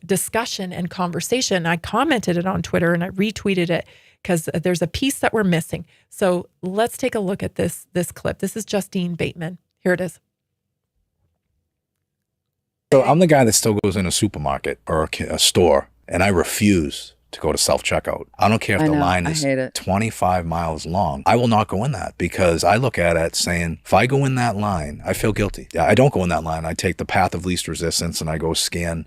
discussion and conversation. I commented it on Twitter and I retweeted it because there's a piece that we're missing. So let's take a look at this clip. This is Justine Bateman. Here it is. So I'm the guy that still goes in a supermarket or a store, and I refuse to go to self-checkout. I don't care if the line is 25 miles long. I will not go in that, because I look at it saying, if I go in that line, I feel guilty. Yeah, I don't go in that line. I take the path of least resistance and I go scan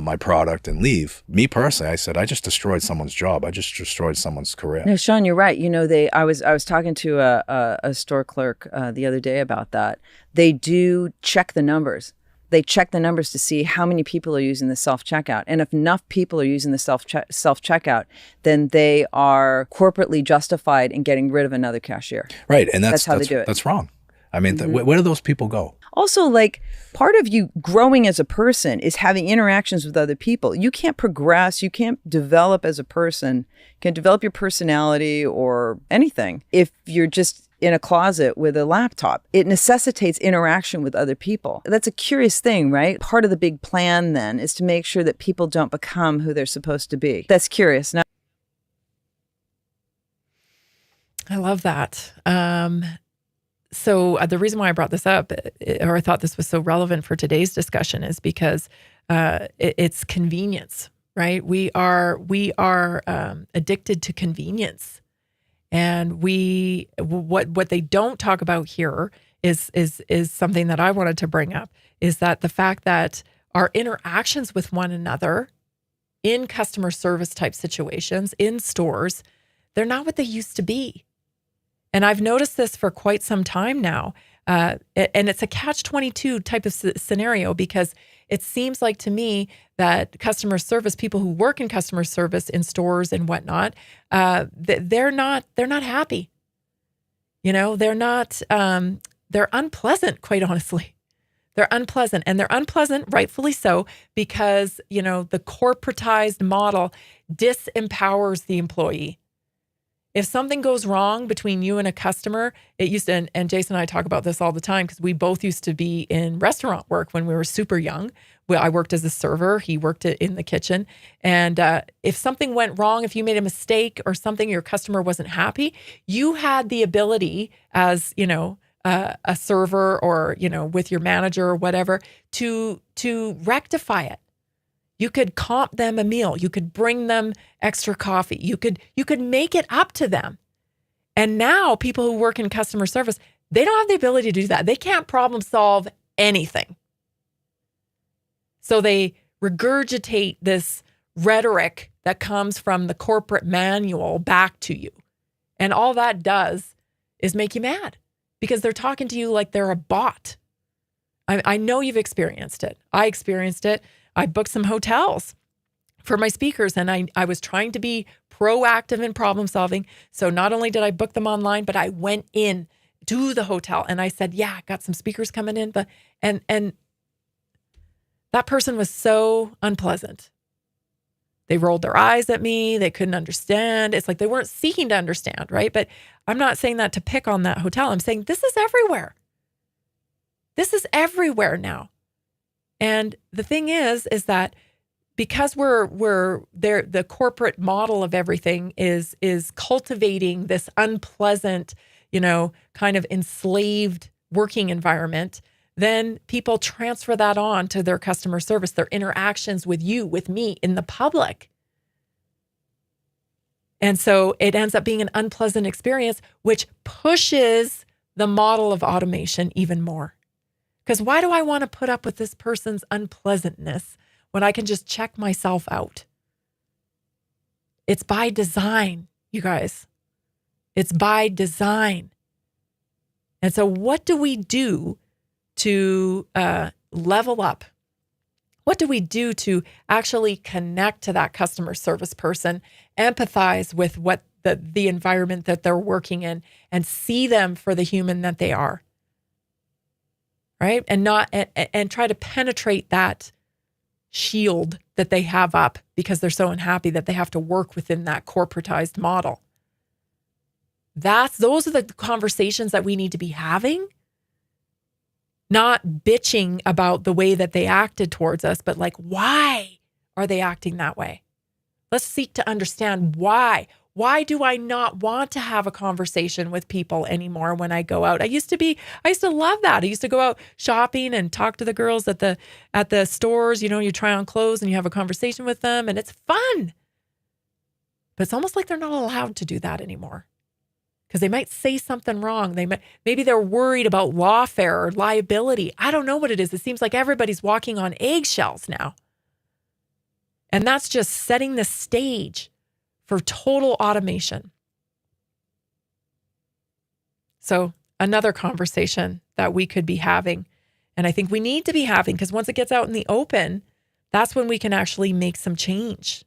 my product and leave. Me personally, I said, I just destroyed someone's job. I just destroyed someone's career. No, Sean, you're right. You know, I was talking to a store clerk the other day about that. They do check the numbers. They check the numbers to see how many people are using the self-checkout. And if enough people are using the self-checkout, then they are corporately justified in getting rid of another cashier. Right. And that's how they do it. That's wrong. I mean, where do those people go? Also, like, part of you growing as a person is having interactions with other people. You can't progress. You can't develop as a person. You can't develop your personality or anything if you're just in a closet with a laptop. It necessitates interaction with other people. That's a curious thing, right? Part of the big plan then is to make sure that people don't become who they're supposed to be. That's curious. Now, I love that. So the reason why I brought this up, or I thought this was so relevant for today's discussion, is because it's convenience, right? We are addicted to convenience. And what they don't talk about here is something that I wanted to bring up, is that the fact that our interactions with one another in customer service type situations, in stores, they're not what they used to be. And I've noticed this for quite some time now. And it's a catch-22 type of scenario, because it seems like to me that customer service, people who work in customer service in stores and whatnot, they're not happy. You know, they're unpleasant, quite honestly. They're unpleasant, and they're unpleasant, rightfully so, because, you know, the corporatized model disempowers the employee. If something goes wrong between you and a customer, it used to, and Jason and I talk about this all the time, because we both used to be in restaurant work when we were super young. I worked as a server. He worked in the kitchen. And if something went wrong, if you made a mistake or something, your customer wasn't happy, you had the ability as, you know, a server or, you know, with your manager or whatever, to rectify it. You could comp them a meal. You could bring them extra coffee. You could make it up to them. And now people who work in customer service, they don't have the ability to do that. They can't problem solve anything. So they regurgitate this rhetoric that comes from the corporate manual back to you. And all that does is make you mad, because they're talking to you like they're a bot. I know you've experienced it. I experienced it. I booked some hotels for my speakers, and I was trying to be proactive in problem solving. So not only did I book them online, but I went in to the hotel and I said, yeah, I got some speakers coming in, but and that person was so unpleasant. They rolled their eyes at me. They couldn't understand. It's like they weren't seeking to understand, right? But I'm not saying that to pick on that hotel. I'm saying this is everywhere. This is everywhere now. And the thing is that because we're there, the corporate model of everything is cultivating this unpleasant, you know, kind of enslaved working environment, then people transfer that on to their customer service, their interactions with you, with me, in the public. And so it ends up being an unpleasant experience, which pushes the model of automation even more. Because why do I want to put up with this person's unpleasantness when I can just check myself out? It's by design, you guys. It's by design. And so what do we do to level up? What do we do to actually connect to that customer service person, empathize with what the environment that they're working in, and see them for the human that they are? Right? And not and try to penetrate that shield that they have up because they're so unhappy that they have to work within that corporatized model. Those are the conversations that we need to be having, not bitching about the way that they acted towards us, but like, why are they acting that way? Let's seek to understand why. Why do I not want to have a conversation with people anymore when I go out? I used to love that. I used to go out shopping and talk to the girls at the stores. You try on clothes and you have a conversation with them and it's fun. But it's almost like they're not allowed to do that anymore because they might say something wrong. Maybe they're worried about lawfare or liability. I don't know what it is. It seems like everybody's walking on eggshells now. And that's just setting the stage for total automation. So another conversation that we could be having, and I think we need to be having, because once it gets out in the open, that's when we can actually make some change.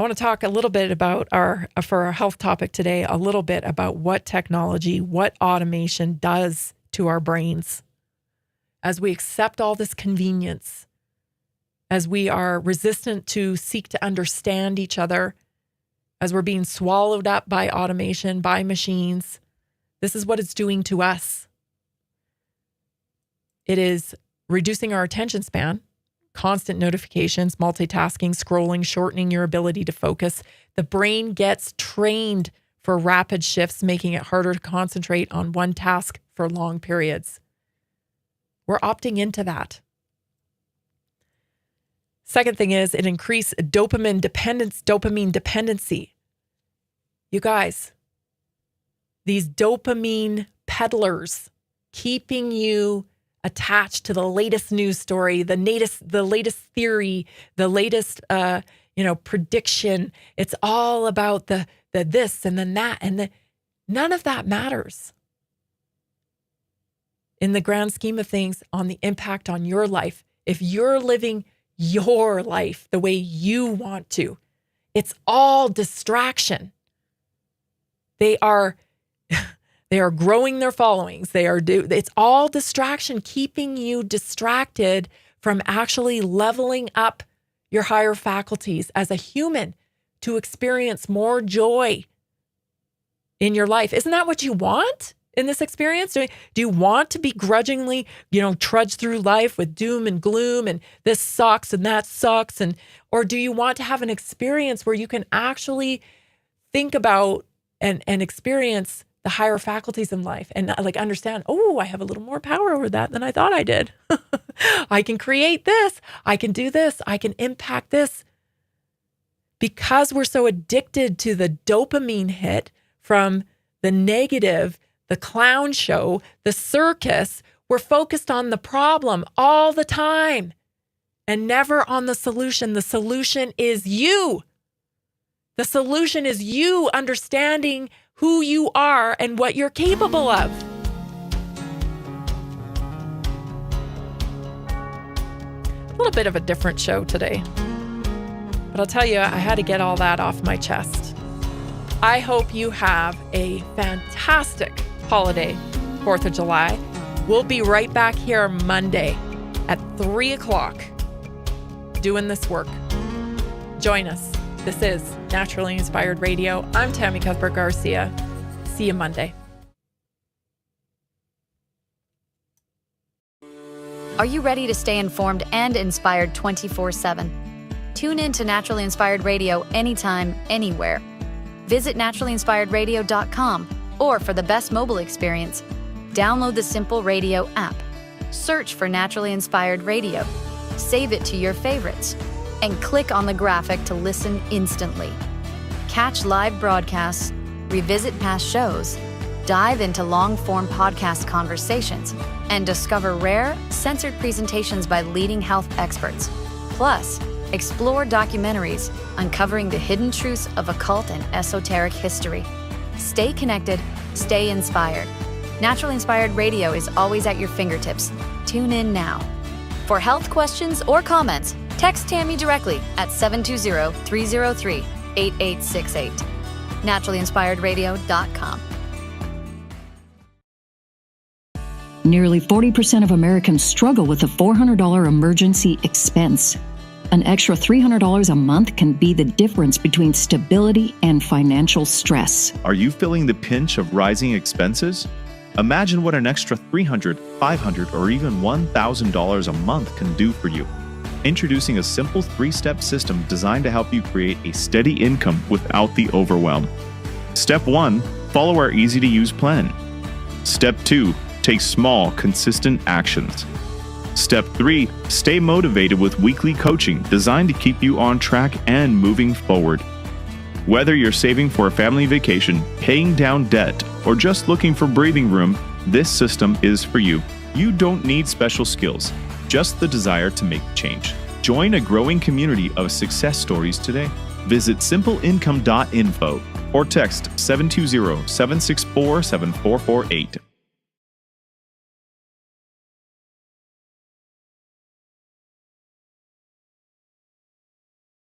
I want to talk a little bit about for our health topic today, a little bit about what technology, what automation does to our brains as we accept all this convenience, as we are resistant to seek to understand each other, as we're being swallowed up by automation, by machines. This is what it's doing to us. It is reducing our attention span, constant notifications, multitasking, scrolling, shortening your ability to focus. The brain gets trained for rapid shifts, making it harder to concentrate on one task for long periods. We're opting into that. Second thing is it increased dopamine dependency. You guys, these dopamine peddlers keeping you attached to the latest news story, the latest theory, the latest prediction. It's all about the this and then that, and none of that matters in the grand scheme of things on the impact on your life. If you're living your life the way you want to, it's all distraction. They are growing their followings. It's all distraction, keeping you distracted from actually leveling up your higher faculties as a human to experience more joy in your life. Isn't that what you want in this experience? Do you want to begrudgingly, trudge through life with doom and gloom and this sucks and that sucks? Or do you want to have an experience where you can actually think about and experience the higher faculties in life and understand, I have a little more power over that than I thought I did. I can create this. I can do this. I can impact this. Because we're so addicted to the dopamine hit from the negative, the clown show, the circus, we're focused on the problem all the time and never on the solution. The solution is you. The solution is you understanding who you are and what you're capable of. A little bit of a different show today. But I'll tell you, I had to get all that off my chest. I hope you have a fantastic holiday, 4th of July. We'll be right back here Monday at 3 o'clock doing this work. Join us. This is Naturally Inspired Radio. I'm Tammy Cuthbert-Garcia. See you Monday. Are you ready to stay informed and inspired 24/7? Tune in to Naturally Inspired Radio anytime, anywhere. Visit NaturallyInspiredRadio.com, or for the best mobile experience, download the Simple Radio app. Search for Naturally Inspired Radio. Save it to your favorites and click on the graphic to listen instantly. Catch live broadcasts, revisit past shows, dive into long-form podcast conversations, and discover rare, censored presentations by leading health experts. Plus, explore documentaries uncovering the hidden truths of occult and esoteric history. Stay connected, stay inspired. Naturally Inspired Radio is always at your fingertips. Tune in now. For health questions or comments, text Tammy directly at 720-303-8868. NaturallyInspiredRadio.com. Nearly 40% of Americans struggle with a $400 emergency expense. An extra $300 a month can be the difference between stability and financial stress. Are you feeling the pinch of rising expenses? Imagine what an extra $300, $500, or even $1,000 a month can do for you. Introducing a simple 3-step system designed to help you create a steady income without the overwhelm. Step 1, follow our easy-to-use plan. Step 2, take small, consistent actions. Step 3, stay motivated with weekly coaching designed to keep you on track and moving forward. Whether you're saving for a family vacation, paying down debt, or just looking for breathing room, this system is for you. You don't need special skills, just the desire to make change. Join a growing community of success stories today. Visit simpleincome.info or text 720-764-7448.